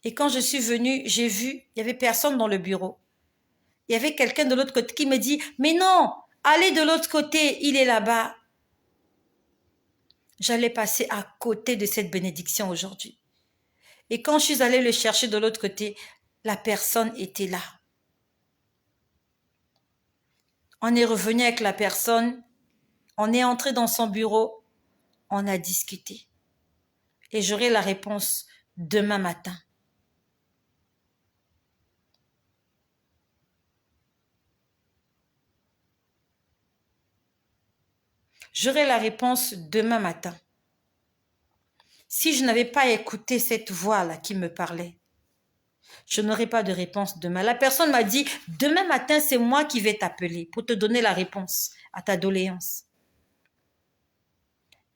Et quand je suis venue, j'ai vu, il n'y avait personne dans le bureau. Il y avait quelqu'un de l'autre côté qui me dit, mais non, allez de l'autre côté, il est là-bas. J'allais passer à côté de cette bénédiction aujourd'hui. Et quand je suis allée le chercher de l'autre côté, la personne était là. On est revenu avec la personne, on est entré dans son bureau, on a discuté. Et j'aurai la réponse demain matin. J'aurai la réponse demain matin. Si je n'avais pas écouté cette voix-là qui me parlait, je n'aurai pas de réponse demain. La personne m'a dit, demain matin, c'est moi qui vais t'appeler pour te donner la réponse à ta doléance.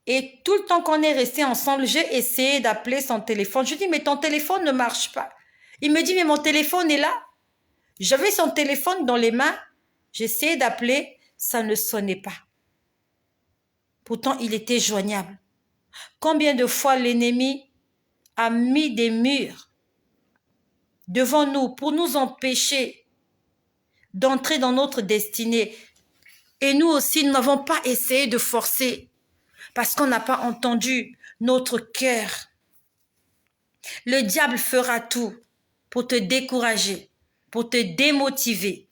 Et tout le temps qu'on est resté ensemble, j'ai essayé d'appeler son téléphone. Je dis, mais ton téléphone ne marche pas. Il me dit, mais mon téléphone est là. J'avais son téléphone dans les mains. J'essayais d'appeler, ça ne sonnait pas. Pourtant, il était joignable. Combien de fois l'ennemi a mis des murs devant nous pour nous empêcher d'entrer dans notre destinée. Et nous aussi, nous n'avons pas essayé de forcer parce qu'on n'a pas entendu notre cœur. Le diable fera tout pour te décourager, pour te démotiver,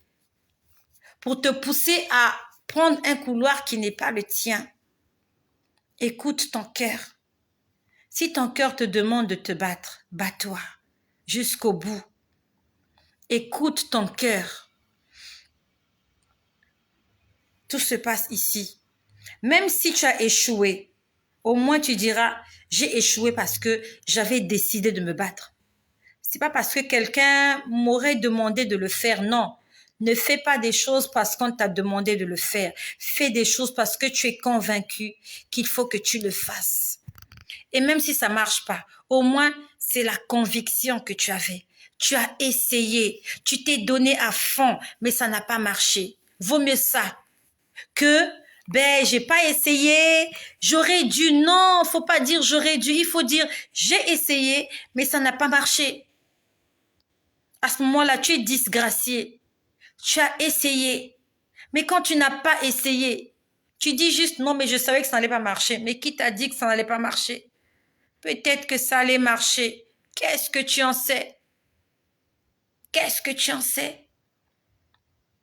pour te pousser à prendre un couloir qui n'est pas le tien. Écoute ton cœur. Si ton cœur te demande de te battre, bats-toi jusqu'au bout. Écoute ton cœur. Tout se passe ici. Même si tu as échoué, au moins tu diras, j'ai échoué parce que j'avais décidé de me battre. C'est pas parce que quelqu'un m'aurait demandé de le faire, non. Ne fais pas des choses parce qu'on t'a demandé de le faire. Fais des choses parce que tu es convaincu qu'il faut que tu le fasses. Et même si ça marche pas, au moins c'est la conviction que tu avais. Tu as essayé, tu t'es donné à fond, mais ça n'a pas marché. Vaut mieux ça que j'ai pas essayé, j'aurais dû. Non, faut pas dire j'aurais dû, il faut dire j'ai essayé, mais ça n'a pas marché. À ce moment-là, tu es disgracié. Tu as essayé. Mais quand tu n'as pas essayé, tu dis juste non, mais je savais que ça n'allait pas marcher. Mais qui t'a dit que ça n'allait pas marcher? Peut-être que ça allait marcher. Qu'est-ce que tu en sais? Qu'est-ce que tu en sais?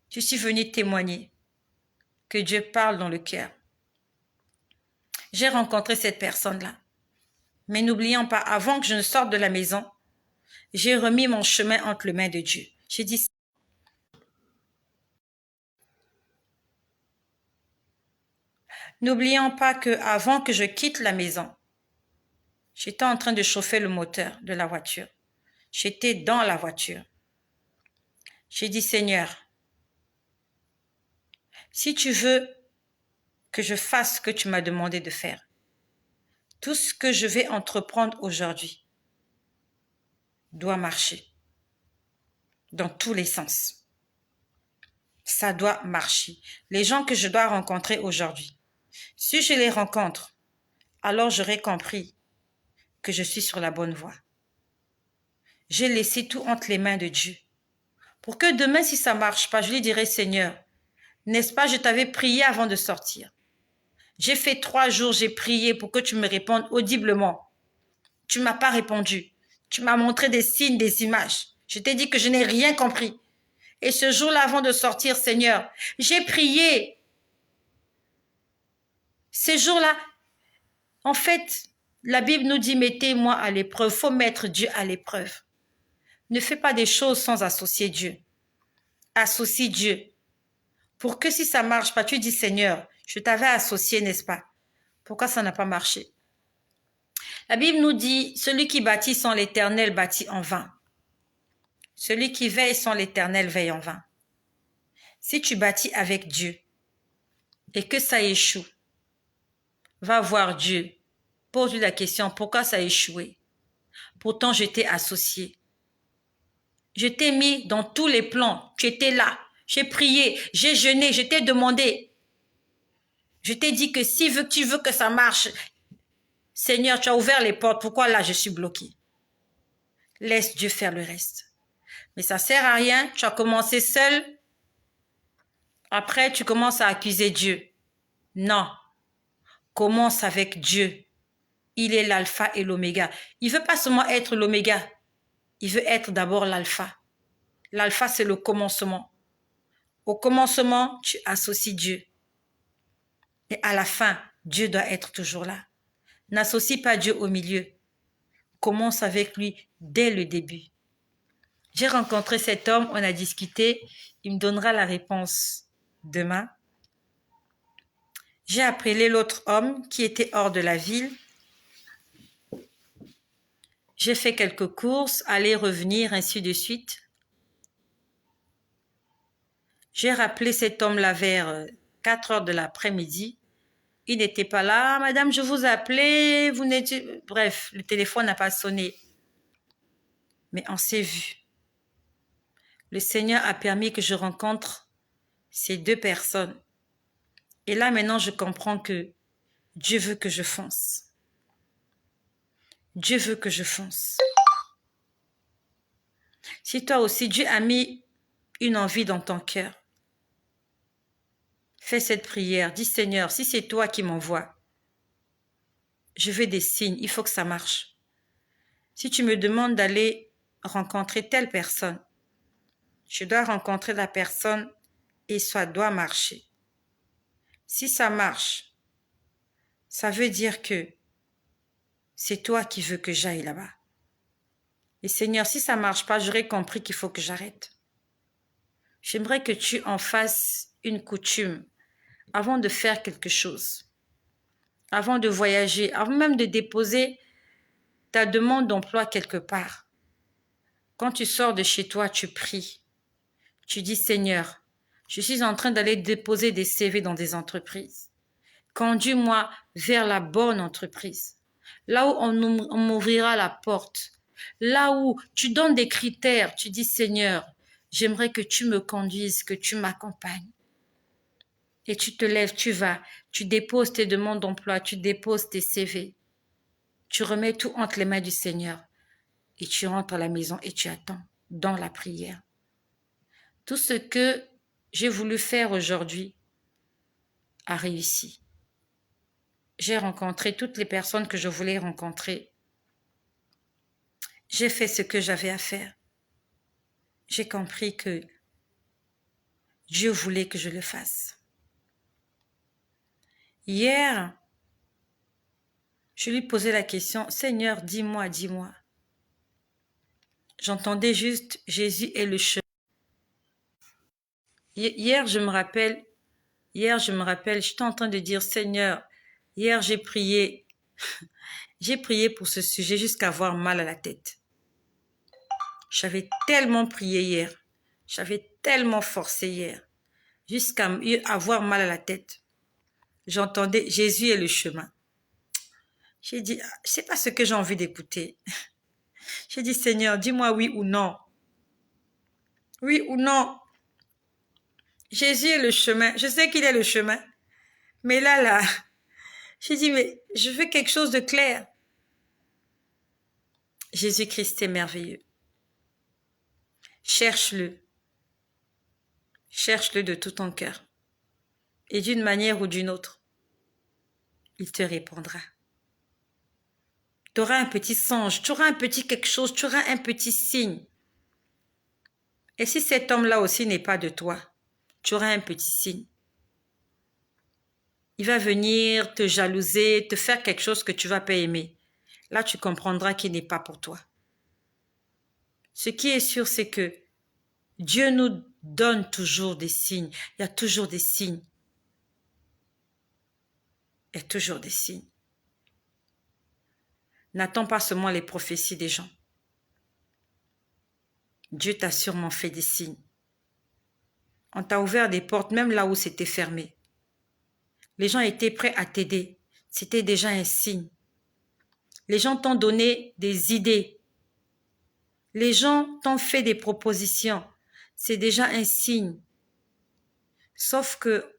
Je suis venue témoigner que Dieu parle dans le cœur. J'ai rencontré cette personne-là. Mais n'oublions pas, avant que je ne sorte de la maison, j'ai remis mon chemin entre les mains de Dieu. J'ai dit, n'oublions pas que avant que je quitte la maison, j'étais en train de chauffer le moteur de la voiture. J'étais dans la voiture. J'ai dit, Seigneur, si tu veux que je fasse ce que tu m'as demandé de faire, tout ce que je vais entreprendre aujourd'hui doit marcher dans tous les sens. Ça doit marcher. Les gens que je dois rencontrer aujourd'hui, si je les rencontre, alors j'aurai compris que je suis sur la bonne voie. J'ai laissé tout entre les mains de Dieu. Pour que demain, si ça ne marche pas, je lui dirai, Seigneur, n'est-ce pas, je t'avais prié avant de sortir. J'ai fait 3 jours, j'ai prié pour que tu me répondes audiblement. Tu ne m'as pas répondu. Tu m'as montré des signes, des images. Je t'ai dit que je n'ai rien compris. Et ce jour-là, avant de sortir, Seigneur, j'ai prié. Ces jours-là, en fait, la Bible nous dit, mettez-moi à l'épreuve. Il faut mettre Dieu à l'épreuve. Ne fais pas des choses sans associer Dieu. Associe Dieu. Pour que si ça ne marche pas, tu dis, Seigneur, je t'avais associé, n'est-ce pas? Pourquoi ça n'a pas marché? La Bible nous dit, celui qui bâtit sans l'Éternel bâtit en vain. Celui qui veille sans l'Éternel veille en vain. Si tu bâtis avec Dieu et que ça échoue, va voir Dieu. Pose-lui la question, pourquoi ça a échoué? Pourtant, je t'ai associé. Je t'ai mis dans tous les plans. Tu étais là. J'ai prié, j'ai jeûné, je t'ai demandé. Je t'ai dit que si tu veux que ça marche, Seigneur, tu as ouvert les portes. Pourquoi là, je suis bloqué? Laisse Dieu faire le reste. Mais ça sert à rien. Tu as commencé seul. Après, tu commences à accuser Dieu. Non. Commence avec Dieu. Il est l'alpha et l'oméga. Il veut pas seulement être l'oméga. Il veut être d'abord l'alpha. L'alpha, c'est le commencement. Au commencement, tu associes Dieu. Et à la fin, Dieu doit être toujours là. N'associe pas Dieu au milieu. Commence avec lui dès le début. J'ai rencontré cet homme, on a discuté. Il me donnera la réponse demain. J'ai appelé l'autre homme qui était hors de la ville. J'ai fait quelques courses, aller, revenir, ainsi de suite. J'ai rappelé cet homme-là vers 4 heures de l'après-midi. Il n'était pas là. « Madame, je vous appelais, vous n'étiez... » Bref, le téléphone n'a pas sonné. Mais on s'est vu. Le Seigneur a permis que je rencontre ces deux personnes. Et là, maintenant, je comprends que Dieu veut que je fonce. Dieu veut que je fonce. Si toi aussi, Dieu a mis une envie dans ton cœur, fais cette prière. Dis, Seigneur, si c'est toi qui m'envoies, je veux des signes. Il faut que ça marche. Si tu me demandes d'aller rencontrer telle personne, je dois rencontrer la personne et ça doit marcher. Si ça marche, ça veut dire que c'est toi qui veux que j'aille là-bas. Et Seigneur, si ça ne marche pas, j'aurais compris qu'il faut que j'arrête. J'aimerais que tu en fasses une coutume avant de faire quelque chose, avant de voyager, avant même de déposer ta demande d'emploi quelque part. Quand tu sors de chez toi, tu pries. Tu dis, Seigneur, je suis en train d'aller déposer des CV dans des entreprises. Conduis-moi vers la bonne entreprise. Là où on m'ouvrira la porte. Là où tu donnes des critères, tu dis, Seigneur, j'aimerais que tu me conduises, que tu m'accompagnes. Et tu te lèves, tu vas, tu déposes tes demandes d'emploi, tu déposes tes CV. Tu remets tout entre les mains du Seigneur. Et tu rentres à la maison et tu attends dans la prière. Tout ce que j'ai voulu faire aujourd'hui a réussi. J'ai rencontré toutes les personnes que je voulais rencontrer. J'ai fait ce que j'avais à faire. J'ai compris que Dieu voulait que je le fasse. Hier, je lui posais la question, Seigneur, dis-moi, dis-moi. J'entendais juste, Jésus est le chemin. Hier, je me rappelle, j'étais en train de dire, Seigneur, hier j'ai prié pour ce sujet jusqu'à avoir mal à la tête. J'avais tellement prié hier, j'avais tellement forcé hier, jusqu'à avoir mal à la tête. J'entendais, Jésus est le chemin. J'ai dit, c'est pas ce que j'ai envie d'écouter. J'ai dit, Seigneur, dis-moi oui ou non. Oui ou non. Jésus est le chemin. Je sais qu'il est le chemin. Mais là, j'ai dit, mais je veux quelque chose de clair. Jésus-Christ est merveilleux. Cherche-le. Cherche-le de tout ton cœur. Et d'une manière ou d'une autre, il te répondra. Tu auras un petit songe, tu auras un petit quelque chose, tu auras un petit signe. Et si cet homme-là aussi n'est pas de toi, tu auras un petit signe. Il va venir te jalouser, te faire quelque chose que tu vas pas aimer. Là, tu comprendras qu'il n'est pas pour toi. Ce qui est sûr, c'est que Dieu nous donne toujours des signes. Il y a toujours des signes. Il y a toujours des signes. N'attends pas seulement les prophéties des gens. Dieu t'a sûrement fait des signes. On t'a ouvert des portes même là où c'était fermé. Les gens étaient prêts à t'aider. C'était déjà un signe. Les gens t'ont donné des idées. Les gens t'ont fait des propositions. C'est déjà un signe. Sauf que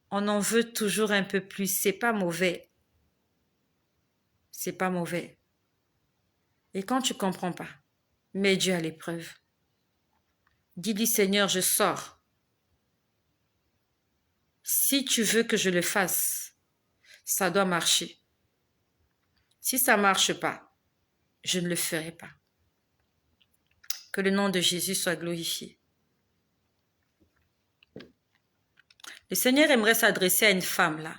on en veut toujours un peu plus. C'est pas mauvais. C'est pas mauvais. Et quand tu comprends pas, mets Dieu à l'épreuve. Dis-lui, Seigneur, je sors. Si tu veux que je le fasse, ça doit marcher. Si ça marche pas, je ne le ferai pas. Que le nom de Jésus soit glorifié. Le Seigneur aimerait s'adresser à une femme là.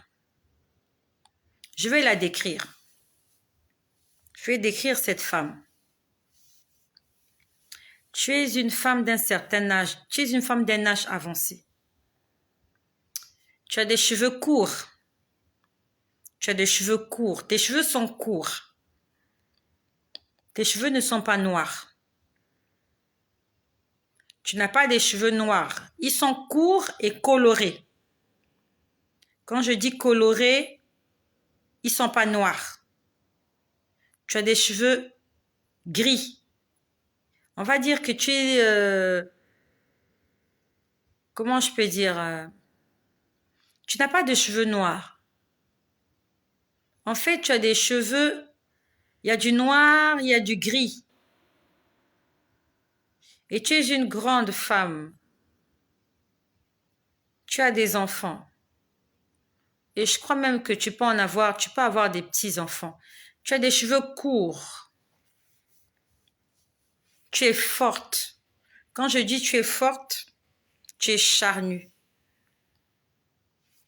Je vais la décrire. Je vais décrire cette femme. Tu es une femme d'un certain âge. Tu es une femme d'un âge avancé. Tu as des cheveux courts. Tu as des cheveux courts. Tes cheveux sont courts. Tes cheveux ne sont pas noirs. Tu n'as pas des cheveux noirs. Ils sont courts et colorés. Quand je dis colorés, ils ne sont pas noirs. Tu as des cheveux gris. On va dire que tu es... comment je peux dire tu n'as pas de cheveux noirs. En fait, tu as des cheveux... Il y a du noir, il y a du gris. Et tu es une grande femme. Tu as des enfants. Et je crois même que tu peux avoir des petits-enfants. Tu as des cheveux courts. Tu es forte. Quand je dis tu es forte, tu es charnue.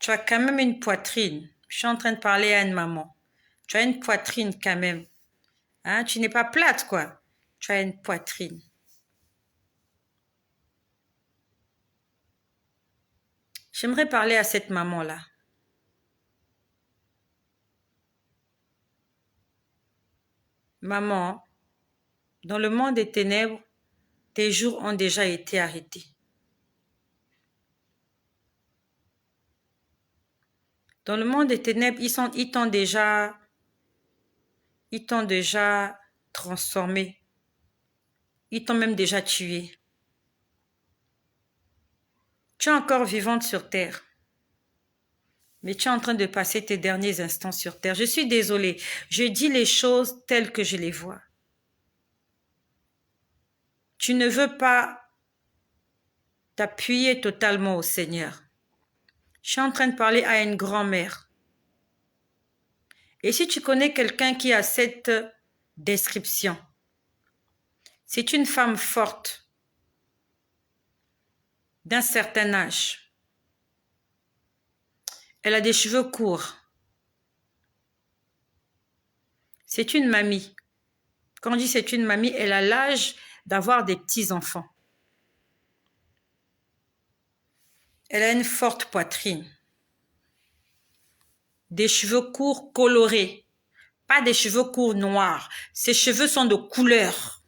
Tu as quand même une poitrine. Je suis en train de parler à une maman. Tu as une poitrine quand même. Hein? Tu n'es pas plate, quoi. Tu as une poitrine. J'aimerais parler à cette maman-là. Maman, dans le monde des ténèbres, tes jours ont déjà été arrêtés. Dans le monde des ténèbres, ils t'ont déjà transformé. Ils t'ont même déjà tué. Tu es encore vivante sur terre. Mais tu es en train de passer tes derniers instants sur terre. Je suis désolée. Je dis les choses telles que je les vois. Tu ne veux pas t'appuyer totalement au Seigneur. Je suis en train de parler à une grand-mère. Et si tu connais quelqu'un qui a cette description, c'est une femme forte, d'un certain âge. Elle a des cheveux courts. C'est une mamie. Quand on dit c'est une mamie, elle a l'âge d'avoir des petits-enfants. Elle a une forte poitrine. Des cheveux courts colorés. Pas des cheveux courts noirs. Ses cheveux sont de couleur.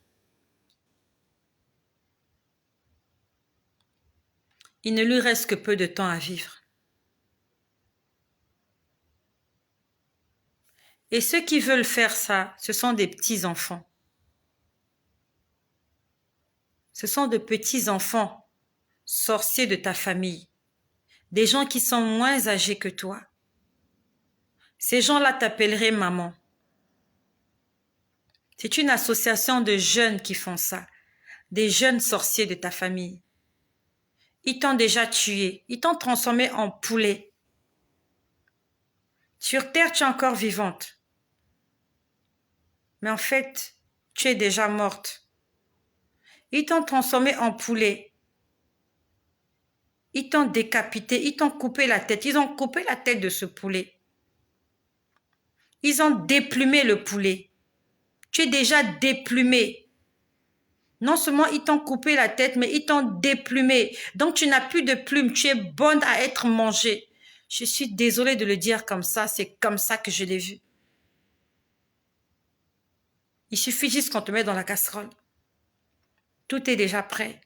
Il ne lui reste que peu de temps à vivre. Et ceux qui veulent faire ça, ce sont des petits-enfants. Ce sont de petits-enfants sorciers de ta famille. Des gens qui sont moins âgés que toi. Ces gens-là t'appelleraient maman. C'est une association de jeunes qui font ça. Des jeunes sorciers de ta famille. Ils t'ont déjà tué. Ils t'ont transformé en poulet. Sur terre, tu es encore vivante. Mais en fait, tu es déjà morte. Ils t'ont transformé en poulet. Ils t'ont décapité. Ils t'ont coupé la tête. Ils ont coupé la tête de ce poulet. Ils ont déplumé le poulet. Tu es déjà déplumé. Non seulement ils t'ont coupé la tête, mais ils t'ont déplumé. Donc tu n'as plus de plumes. Tu es bonne à être mangée. Je suis désolée de le dire comme ça. C'est comme ça que je l'ai vu. Il suffit juste qu'on te mette dans la casserole. Tout est déjà prêt.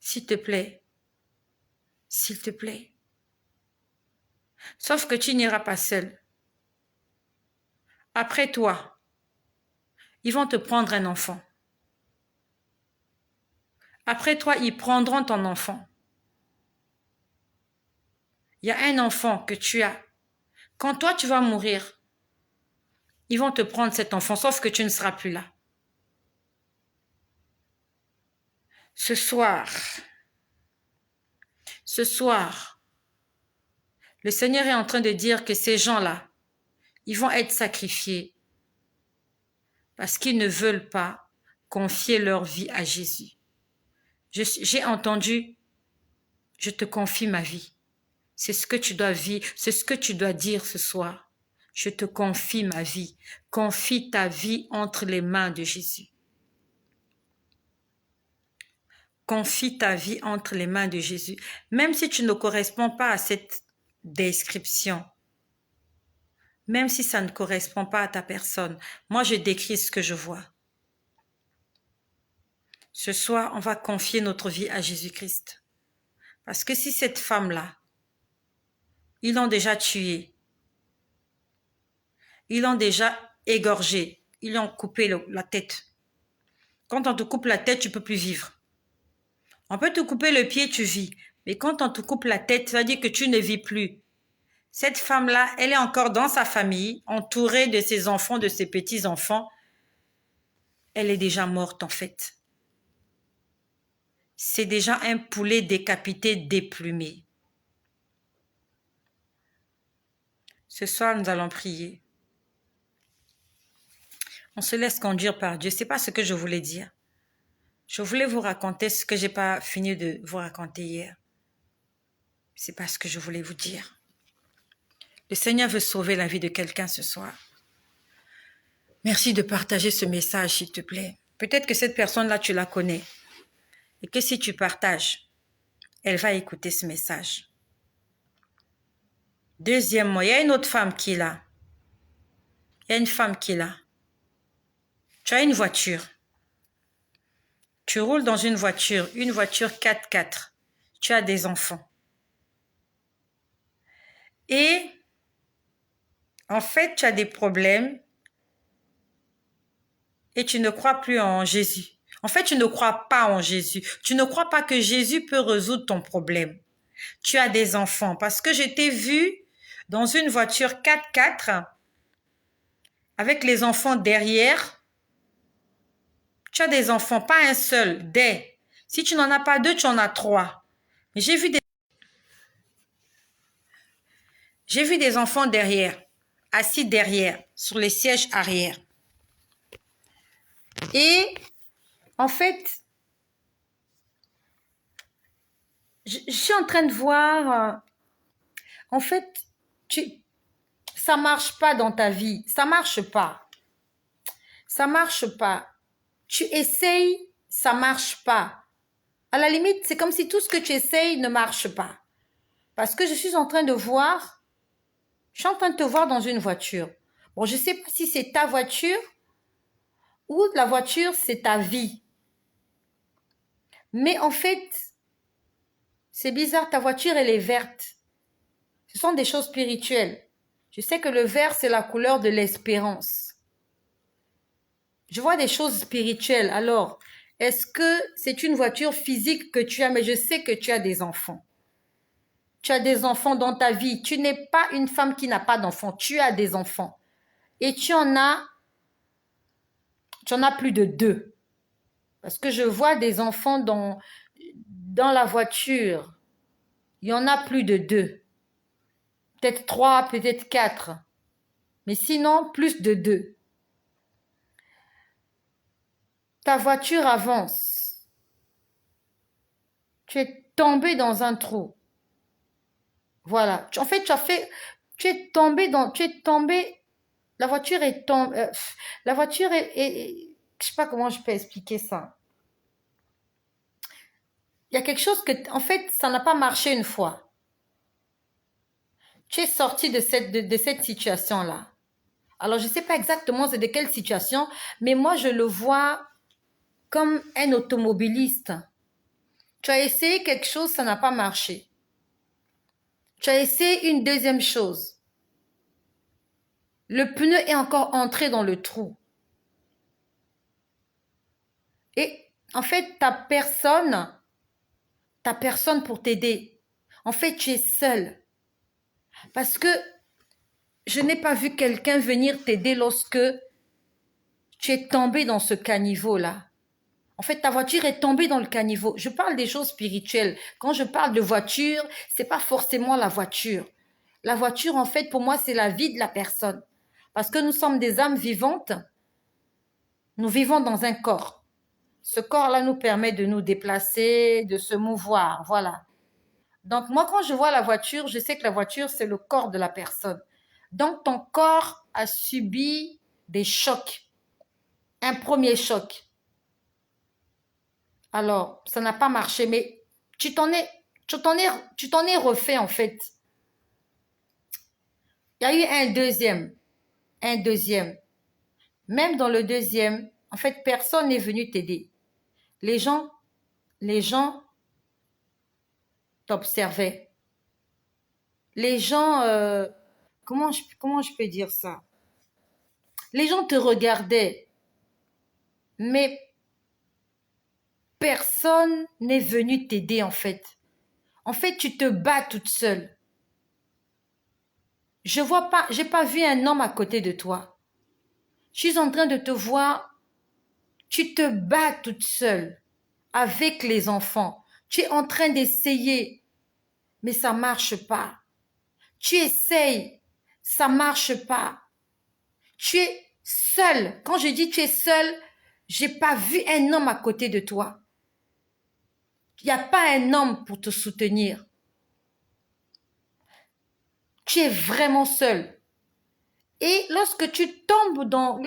S'il te plaît. S'il te plaît. Sauf que tu n'iras pas seul. Après toi, ils vont te prendre un enfant. Après toi, ils prendront ton enfant. Il y a un enfant que tu as. Quand toi, tu vas mourir, ils vont te prendre cet enfant, sauf que tu ne seras plus là. Ce soir, le Seigneur est en train de dire que ces gens-là, ils vont être sacrifiés parce qu'ils ne veulent pas confier leur vie à Jésus. J'ai entendu, je te confie ma vie. C'est ce que tu dois vivre, c'est ce que tu dois dire ce soir. Je te confie ma vie. Confie ta vie entre les mains de Jésus. confie ta vie entre les mains de Jésus. Même si tu ne corresponds pas à cette description, même si ça ne correspond pas à ta personne, moi je décris ce que je vois. Ce soir, on va confier notre vie à Jésus-Christ. Parce que si cette femme-là, ils l'ont déjà tuée, ils l'ont déjà égorgée, ils lui ont coupé la tête. Quand on te coupe la tête, tu ne peux plus vivre. On peut te couper le pied, tu vis. Mais quand on te coupe la tête, ça veut dire que tu ne vis plus. Cette femme-là, elle est encore dans sa famille, entourée de ses enfants, de ses petits-enfants. Elle est déjà morte en fait. C'est déjà un poulet décapité, déplumé. Ce soir, nous allons prier. On se laisse conduire par Dieu. C'est pas ce que je voulais dire. Je voulais vous raconter ce que j'ai pas fini de vous raconter hier. C'est pas ce que je voulais vous dire. Le Seigneur veut sauver la vie de quelqu'un ce soir. Merci de partager ce message, s'il te plaît. Peut-être que cette personne-là, tu la connais. Et que si tu partages, elle va écouter ce message. Deuxièmement, il y a une autre femme qui est là. Il y a une femme qui est là. Tu as une voiture. Tu roules dans une voiture 4x4. Tu as des enfants. Et en fait, tu as des problèmes et tu ne crois plus en Jésus. En fait, tu ne crois pas en Jésus. Tu ne crois pas que Jésus peut résoudre ton problème. Tu as des enfants parce que je t'ai vu dans une voiture 4x4 avec les enfants derrière. Tu as des enfants, pas un seul, des. Si tu n'en as pas deux, tu en as trois. Mais j'ai vu des enfants derrière, assis derrière, sur les sièges arrière. Et en fait, je suis en train de voir, en fait, ça marche pas dans ta vie, ça marche pas. Ça marche pas. Tu essayes, ça marche pas. À la limite, c'est comme si tout ce que tu essayes ne marche pas. Parce que je suis en train de voir, je suis en train de te voir dans une voiture. Bon, je sais pas si c'est ta voiture ou la voiture, c'est ta vie. Mais en fait, c'est bizarre, ta voiture, elle est verte. Ce sont des choses spirituelles. Je sais que le vert, c'est la couleur de l'espérance. Je vois des choses spirituelles. Alors, est-ce que c'est une voiture physique que tu as? Mais je sais que tu as des enfants. Tu as des enfants dans ta vie. Tu n'es pas une femme qui n'a pas d'enfants. Tu as des enfants. Et tu en as plus de 2. Parce que je vois des enfants dans la voiture. Il y en a plus de 2. Peut-être 3, peut-être 4. Mais sinon, plus de 2. Ta voiture avance. Tu es tombé dans un trou. Voilà. En fait, tu es tombé, la voiture est tombée, la voiture je sais pas comment je peux expliquer ça. Il y a quelque chose en fait, ça n'a pas marché une fois. Tu es sorti de cette situation-là. Alors, je sais pas exactement c'est de quelle situation, mais moi, je le vois comme un automobiliste. Tu as essayé quelque chose, ça n'a pas marché. Tu as essayé une deuxième chose. Le pneu est encore entré dans le trou. Et en fait, t'as personne pour t'aider. En fait, tu es seul. Parce que je n'ai pas vu quelqu'un venir t'aider lorsque tu es tombé dans ce caniveau-là. En fait, ta voiture est tombée dans le caniveau. Je parle des choses spirituelles. Quand je parle de voiture, c'est pas forcément la voiture. La voiture, en fait, pour moi, c'est la vie de la personne. Parce que nous sommes des âmes vivantes. Nous vivons dans un corps. Ce corps-là nous permet de nous déplacer, de se mouvoir, voilà. Donc, moi, quand je vois la voiture, je sais que la voiture, c'est le corps de la personne. Donc, ton corps a subi des chocs. Un premier choc. Alors, ça n'a pas marché, mais tu t'en es refait en fait. Il y a eu un deuxième. Même dans le deuxième, en fait, personne n'est venu t'aider. Les gens, les gens t'observaient. Les gens, comment je peux dire ça? Les gens te regardaient, mais personne n'est venu t'aider en fait. En fait, tu te bats toute seule. J'ai pas vu un homme à côté de toi. Je suis en train de te voir, tu te bats toute seule avec les enfants. Tu es en train d'essayer, mais ça marche pas. Tu essayes, ça marche pas. Tu es seule. Quand je dis tu es seule, j'ai pas vu un homme à côté de toi. Il n'y a pas un homme pour te soutenir. Tu es vraiment seule. Et lorsque tu tombes dans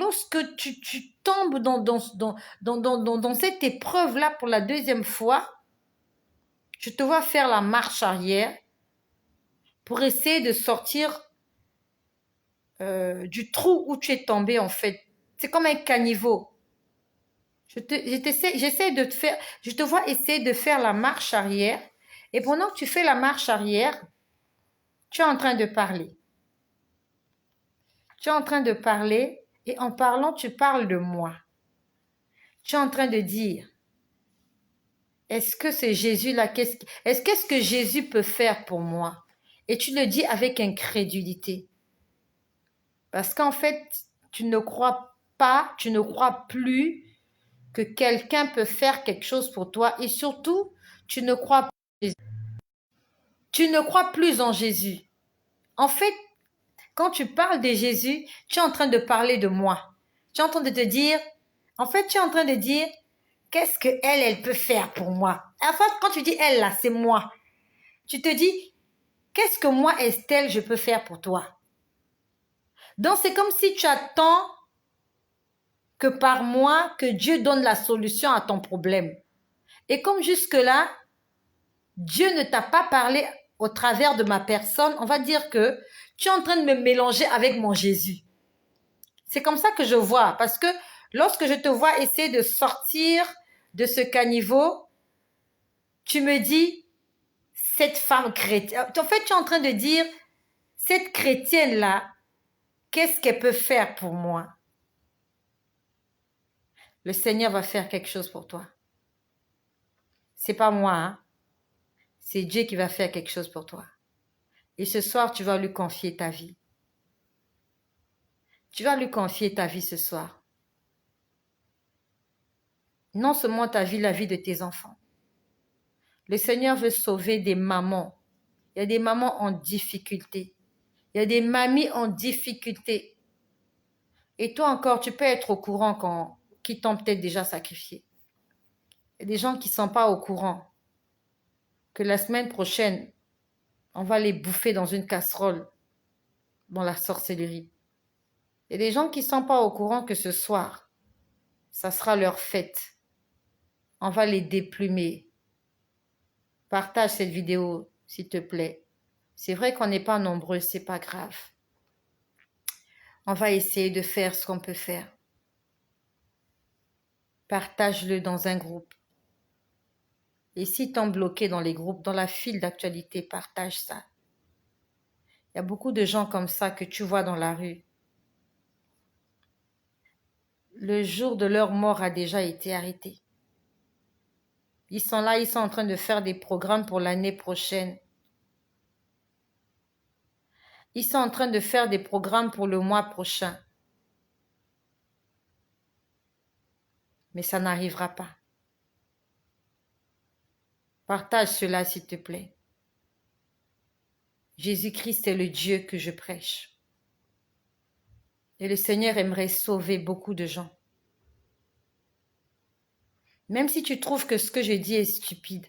cette épreuve-là pour la deuxième fois, je te vois faire la marche arrière pour essayer de sortir du trou où tu es tombé en fait. C'est comme un caniveau. Je te vois essayer de faire la marche arrière. Et pendant que tu fais la marche arrière, tu es en train de parler. Tu es en train de parler et en parlant, tu parles de moi. Tu es en train de dire, est-ce que c'est Jésus-là, qu'est-ce que Jésus peut faire pour moi? Et tu le dis avec incrédulité. Parce qu'en fait, tu ne crois pas, tu ne crois plus que quelqu'un peut faire quelque chose pour toi et surtout, tu ne crois plus en Jésus. En fait, quand tu parles de Jésus, tu es en train de parler de moi. Tu es en train de te dire, en fait, tu es en train de dire, qu'est-ce que elle peut faire pour moi? En fait, quand tu dis elle là, c'est moi. Tu te dis, qu'est-ce que moi, Estelle, je peux faire pour toi? Donc, c'est comme si tu attends que par moi, que Dieu donne la solution à ton problème. Et comme jusque-là, Dieu ne t'a pas parlé au travers de ma personne, on va dire que tu es en train de me mélanger avec mon Jésus. C'est comme ça que je vois, parce que lorsque je te vois essayer de sortir de ce caniveau, tu me dis, cette femme chrétienne, en fait, tu es en train de dire, cette chrétienne-là, qu'est-ce qu'elle peut faire pour moi? Le Seigneur va faire quelque chose pour toi. C'est pas moi, hein? C'est Dieu qui va faire quelque chose pour toi. Et ce soir, tu vas lui confier ta vie. Tu vas lui confier ta vie ce soir. Non seulement ta vie, la vie de tes enfants. Le Seigneur veut sauver des mamans. Il y a des mamans en difficulté. Il y a des mamies en difficulté. Et toi encore, tu peux être au courant qui t'ont peut-être déjà sacrifié. Il y a des gens qui ne sont pas au courant que la semaine prochaine, on va les bouffer dans une casserole dans la sorcellerie. Il y a des gens qui ne sont pas au courant que ce soir, ça sera leur fête. On va les déplumer. Partage cette vidéo, s'il te plaît. C'est vrai qu'on n'est pas nombreux, c'est pas grave. On va essayer de faire ce qu'on peut faire. Partage-le dans un groupe. Et si t'es bloqué dans les groupes, dans la file d'actualité, partage ça. Il y a beaucoup de gens comme ça que tu vois dans la rue. Le jour de leur mort a déjà été arrêté. Ils sont là, ils sont en train de faire des programmes pour l'année prochaine. Ils sont en train de faire des programmes pour le mois prochain. Mais ça n'arrivera pas. Partage cela, s'il te plaît. Jésus-Christ est le Dieu que je prêche. Et le Seigneur aimerait sauver beaucoup de gens. Même si tu trouves que ce que je dis est stupide,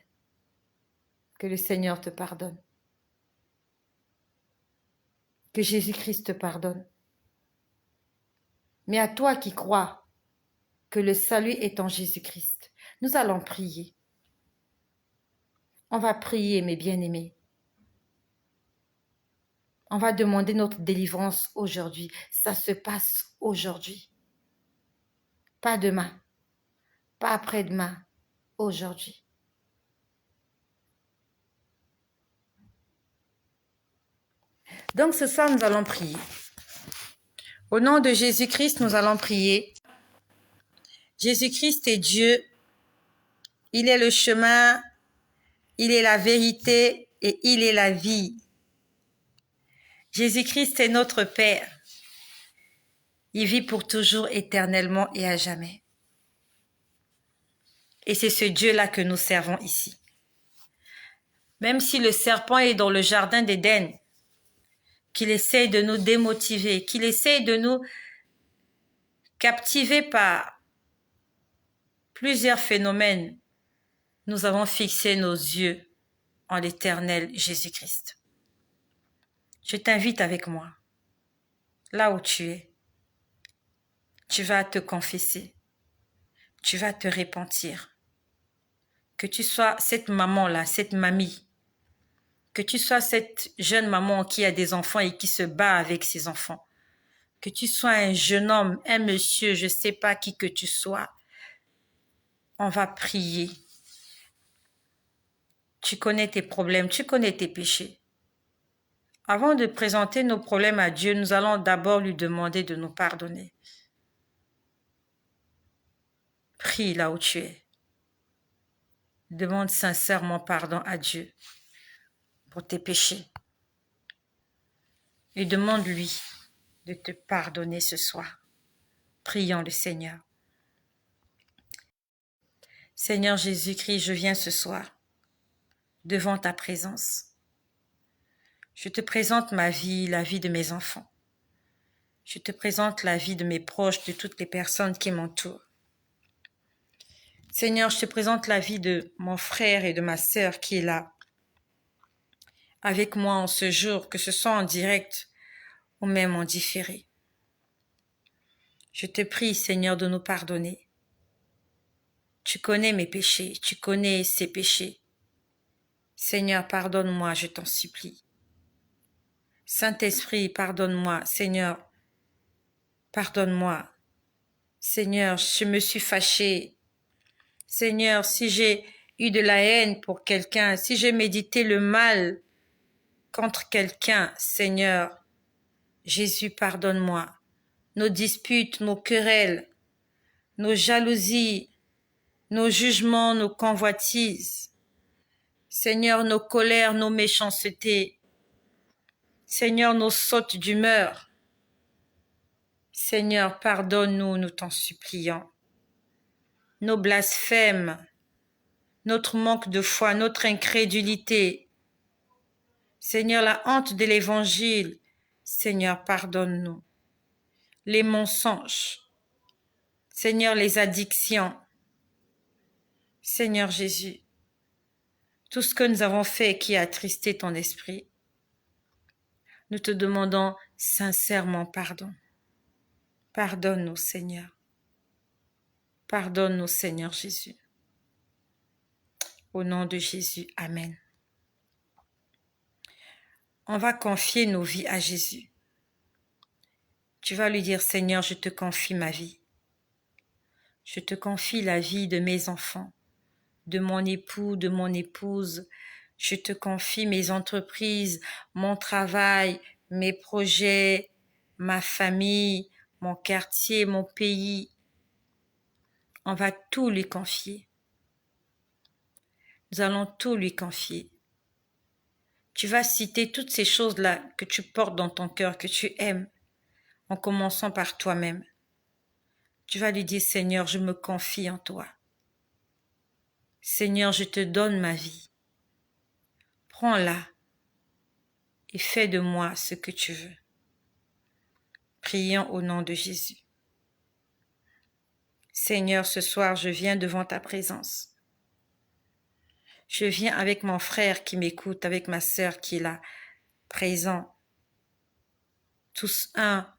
que le Seigneur te pardonne. Que Jésus-Christ te pardonne. Mais à toi qui crois que le salut est en Jésus-Christ, Nous allons prier. On va prier, mes bien-aimés. On va demander notre délivrance aujourd'hui. Ça se passe aujourd'hui. Pas demain, pas après-demain, aujourd'hui. Donc ce soir, nous allons prier. Au nom de Jésus-Christ, nous allons prier. Jésus-Christ est Dieu. Il est le chemin, il est la vérité et il est la vie. Jésus-Christ est notre Père. Il vit pour toujours, éternellement et à jamais. Et c'est ce Dieu-là que nous servons ici. Même si le serpent est dans le jardin d'Éden, qu'il essaye de nous démotiver, qu'il essaye de nous captiver par plusieurs phénomènes, nous avons fixé nos yeux en l'Éternel Jésus-Christ. Je t'invite avec moi, là où tu es. Tu vas te confesser, tu vas te repentir. Que tu sois cette maman-là, cette mamie, que tu sois cette jeune maman qui a des enfants et qui se bat avec ses enfants, que tu sois un jeune homme, un monsieur, je ne sais pas qui que tu sois, on va prier. Tu connais tes problèmes, tu connais tes péchés. Avant de présenter nos problèmes à Dieu, nous allons d'abord lui demander de nous pardonner. Prie là où tu es. Demande sincèrement pardon à Dieu pour tes péchés. Et demande-lui de te pardonner ce soir. Prions le Seigneur. Seigneur Jésus-Christ, je viens ce soir devant ta présence. Je te présente ma vie, la vie de mes enfants. Je te présente la vie de mes proches, de toutes les personnes qui m'entourent. Seigneur, je te présente la vie de mon frère et de ma sœur qui est là, avec moi en ce jour, que ce soit en direct ou même en différé. Je te prie, Seigneur, de nous pardonner. Tu connais mes péchés, tu connais ses péchés. Seigneur, pardonne-moi, je t'en supplie. Saint-Esprit, pardonne-moi. Seigneur, pardonne-moi. Seigneur, je me suis fâchée. Seigneur, si j'ai eu de la haine pour quelqu'un, si j'ai médité le mal contre quelqu'un, Seigneur, Jésus, pardonne-moi. Nos disputes, nos querelles, nos jalousies, nos jugements, nos convoitises. Seigneur, nos colères, nos méchancetés. Seigneur, nos sautes d'humeur. Seigneur, pardonne-nous, nous t'en supplions. Nos blasphèmes, notre manque de foi, notre incrédulité. Seigneur, la honte de l'Évangile. Seigneur, pardonne-nous. Les mensonges. Seigneur, les addictions. Seigneur Jésus, tout ce que nous avons fait qui a attristé ton esprit, nous te demandons sincèrement pardon. Pardonne-nous, Seigneur. Pardonne-nous, Seigneur Jésus. Au nom de Jésus, Amen. On va confier nos vies à Jésus. Tu vas lui dire, Seigneur, je te confie ma vie. Je te confie la vie de mes enfants, de mon époux, de mon épouse. Je te confie mes entreprises, mon travail, mes projets, ma famille, mon quartier, mon pays. On va tout lui confier. Nous allons tout lui confier. Tu vas citer toutes ces choses-là que tu portes dans ton cœur, que tu aimes, en commençant par toi-même. Tu vas lui dire, Seigneur, je me confie en toi. Seigneur, je te donne ma vie. Prends-la et fais de moi ce que tu veux. Prions au nom de Jésus. Seigneur, ce soir, je viens devant ta présence. Je viens avec mon frère qui m'écoute, avec ma sœur qui est là, présent. Tous un,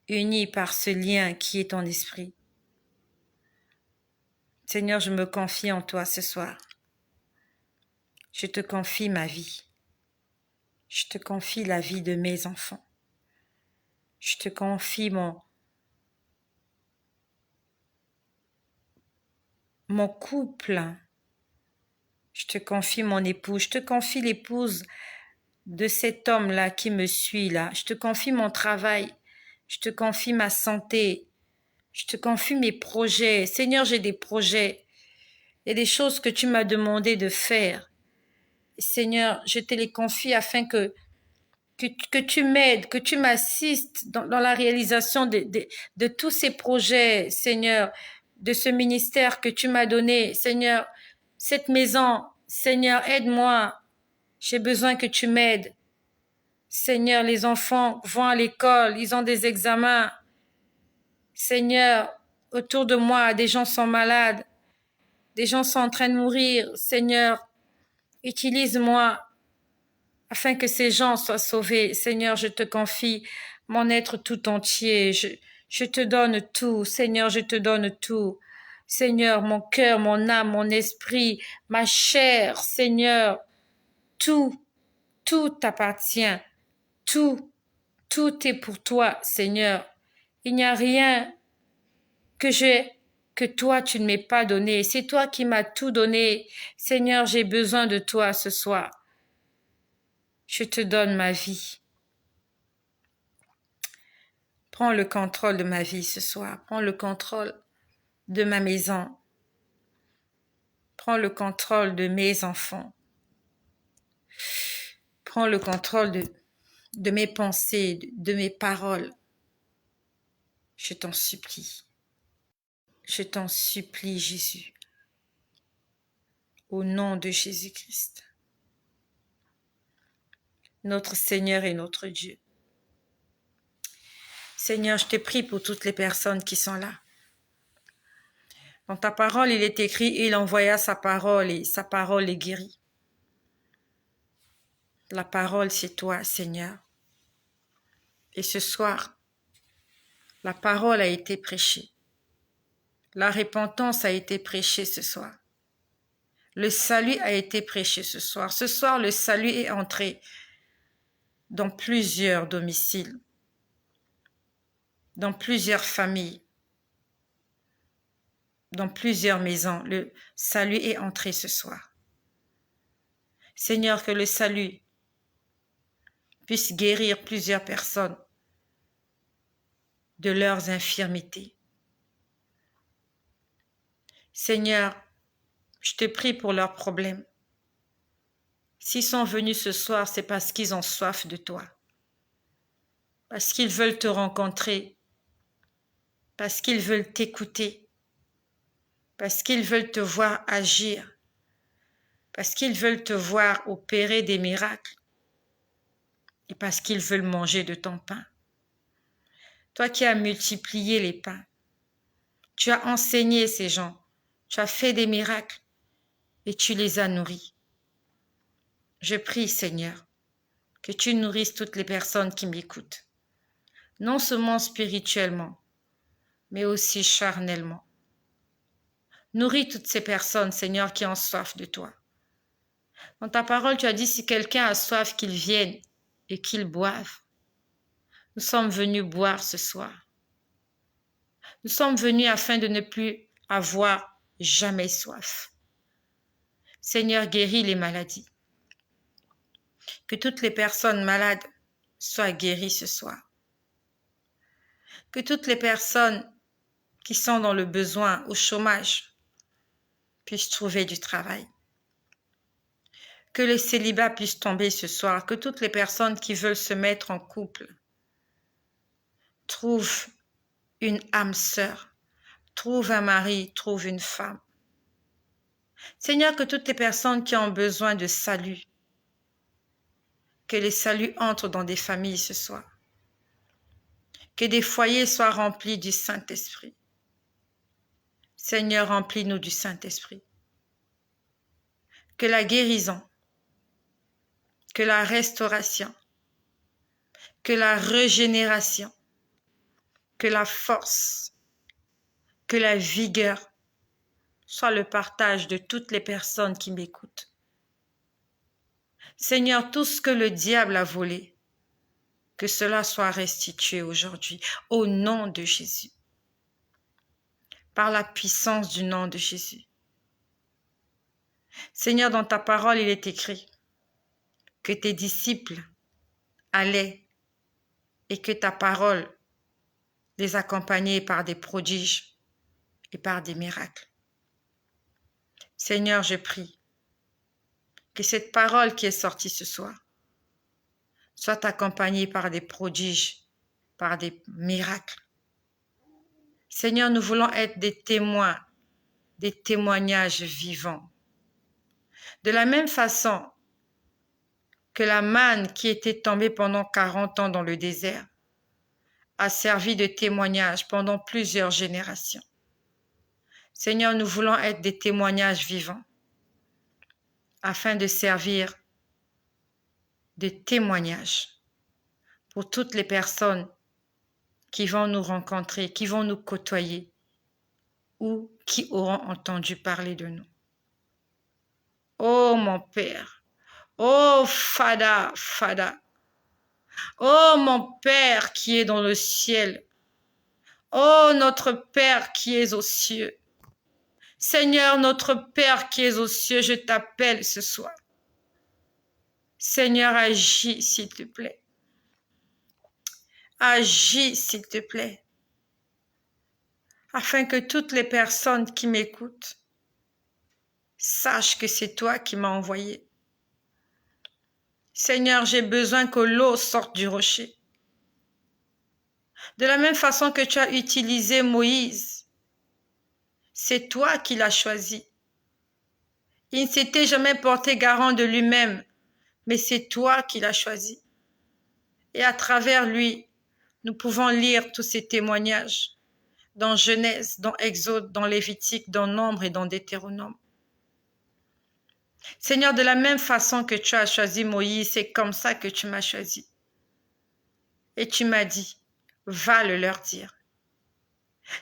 unis par ce lien qui est ton esprit. Seigneur, je me confie en toi ce soir. Je te confie ma vie. Je te confie la vie de mes enfants. Je te confie mon couple. Je te confie mon époux. Je te confie l'épouse de cet homme-là qui me suit là. Je te confie mon travail. Je te confie ma santé. Je te confie mes projets. Seigneur, j'ai des projets. Il y a des choses que tu m'as demandé de faire. Seigneur, je te les confie afin que tu m'aides, que tu m'assistes dans la réalisation de tous ces projets, Seigneur, de ce ministère que tu m'as donné. Seigneur, cette maison, Seigneur, aide-moi. J'ai besoin que tu m'aides. Seigneur, les enfants vont à l'école, ils ont des examens. Seigneur, autour de moi, des gens sont malades, des gens sont en train de mourir. Seigneur, utilise-moi afin que ces gens soient sauvés. Seigneur, je te confie mon être tout entier. Je te donne tout. Seigneur, je te donne tout. Seigneur, mon cœur, mon âme, mon esprit, ma chair, Seigneur, tout, tout t'appartient. Tout, tout est pour toi, Seigneur. Il n'y a rien que toi tu ne m'aies pas donné. C'est toi qui m'as tout donné. Seigneur, j'ai besoin de toi ce soir. Je te donne ma vie. Prends le contrôle de ma vie ce soir. Prends le contrôle de ma maison. Prends le contrôle de mes enfants. Prends le contrôle de mes pensées, de mes paroles. Je t'en supplie. Je t'en supplie, Jésus. Au nom de Jésus-Christ. Notre Seigneur et notre Dieu. Seigneur, je te prie pour toutes les personnes qui sont là. Dans ta parole, il est écrit, il envoya sa parole et sa parole est guérie. La parole, c'est toi, Seigneur. Et ce soir, la parole a été prêchée. La repentance a été prêchée ce soir. Le salut a été prêché ce soir. Ce soir, le salut est entré dans plusieurs domiciles, dans plusieurs familles, dans plusieurs maisons. Le salut est entré ce soir. Seigneur, que le salut puisse guérir plusieurs personnes de leurs infirmités. Seigneur, je te prie pour leurs problèmes. S'ils sont venus ce soir, c'est parce qu'ils ont soif de toi, parce qu'ils veulent te rencontrer, parce qu'ils veulent t'écouter, parce qu'ils veulent te voir agir, parce qu'ils veulent te voir opérer des miracles et parce qu'ils veulent manger de ton pain. Toi qui as multiplié les pains, tu as enseigné ces gens, tu as fait des miracles et tu les as nourris. Je prie, Seigneur, que tu nourrisses toutes les personnes qui m'écoutent, non seulement spirituellement, mais aussi charnellement. Nourris toutes ces personnes, Seigneur, qui ont soif de toi. Dans ta parole, tu as dit, si quelqu'un a soif, qu'il vienne et qu'il boive. Nous sommes venus boire ce soir. Nous sommes venus afin de ne plus avoir jamais soif. Seigneur, guéris les maladies. Que toutes les personnes malades soient guéries ce soir. Que toutes les personnes qui sont dans le besoin, au chômage, puissent trouver du travail. Que le célibat puisse tomber ce soir. Que toutes les personnes qui veulent se mettre en couple trouvent une âme sœur, trouvent un mari, trouvent une femme. Seigneur, que toutes les personnes qui ont besoin de salut, que les saluts entrent dans des familles ce soir. Que des foyers soient remplis du Saint-Esprit. Seigneur, remplis-nous du Saint-Esprit. Que la guérison, que la restauration, que la régénération, que la force, que la vigueur soit le partage de toutes les personnes qui m'écoutent. Seigneur, tout ce que le diable a volé, que cela soit restitué aujourd'hui, au nom de Jésus, par la puissance du nom de Jésus. Seigneur, dans ta parole, il est écrit que tes disciples allaient et que ta parole les accompagnait par des prodiges et par des miracles. Seigneur, je prie que cette parole qui est sortie ce soir soit accompagnée par des prodiges, par des miracles. Seigneur, nous voulons être des témoins, des témoignages vivants. De la même façon que la manne qui était tombée pendant 40 ans dans le désert a servi de témoignage pendant plusieurs générations. Seigneur, nous voulons être des témoignages vivants afin de servir de témoignage pour toutes les personnes qui vont nous rencontrer, qui vont nous côtoyer ou qui auront entendu parler de nous. Oh mon Père, oh Fada, Fada, oh mon Père qui est dans le ciel, oh notre Père qui est aux cieux, Seigneur notre Père qui est aux cieux, je t'appelle ce soir. Seigneur, agis s'il te plaît. Agis s'il te plaît. Afin que toutes les personnes qui m'écoutent sachent que c'est toi qui m'as envoyé. Seigneur, j'ai besoin que l'eau sorte du rocher. De la même façon que tu as utilisé Moïse, c'est toi qui l'as choisi. Il ne s'était jamais porté garant de lui-même, mais c'est toi qui l'as choisi. Et à travers lui, nous pouvons lire tous ces témoignages dans Genèse, dans Exode, dans Lévitique, dans Nombre et dans Deutéronome. Seigneur, de la même façon que tu as choisi Moïse, c'est comme ça que tu m'as choisi. Et tu m'as dit, va le leur dire.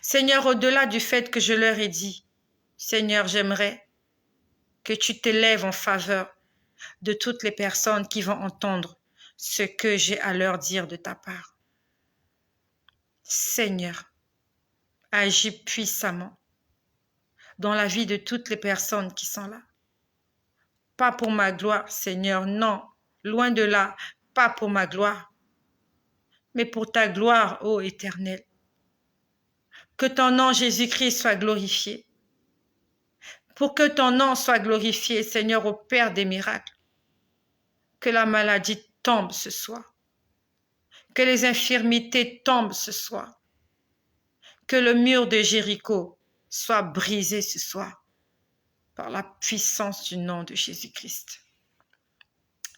Seigneur, au-delà du fait que je leur ai dit, Seigneur, j'aimerais que tu t'élèves en faveur de toutes les personnes qui vont entendre ce que j'ai à leur dire de ta part. Seigneur, agis puissamment dans la vie de toutes les personnes qui sont là. Pas pour ma gloire, Seigneur, non, loin de là, pas pour ma gloire, mais pour ta gloire, ô Éternel. Que ton nom, Jésus-Christ, soit glorifié. Pour que ton nom soit glorifié, Seigneur, au Père des miracles. Que la maladie tombe ce soir. Que les infirmités tombent ce soir. Que le mur de Jéricho soit brisé ce soir par la puissance du nom de Jésus-Christ.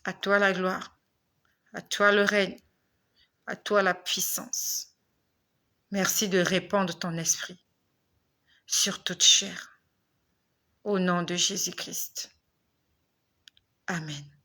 À toi la gloire, à toi le règne, à toi la puissance. Merci de répandre ton esprit sur toute chair. Au nom de Jésus-Christ. Amen.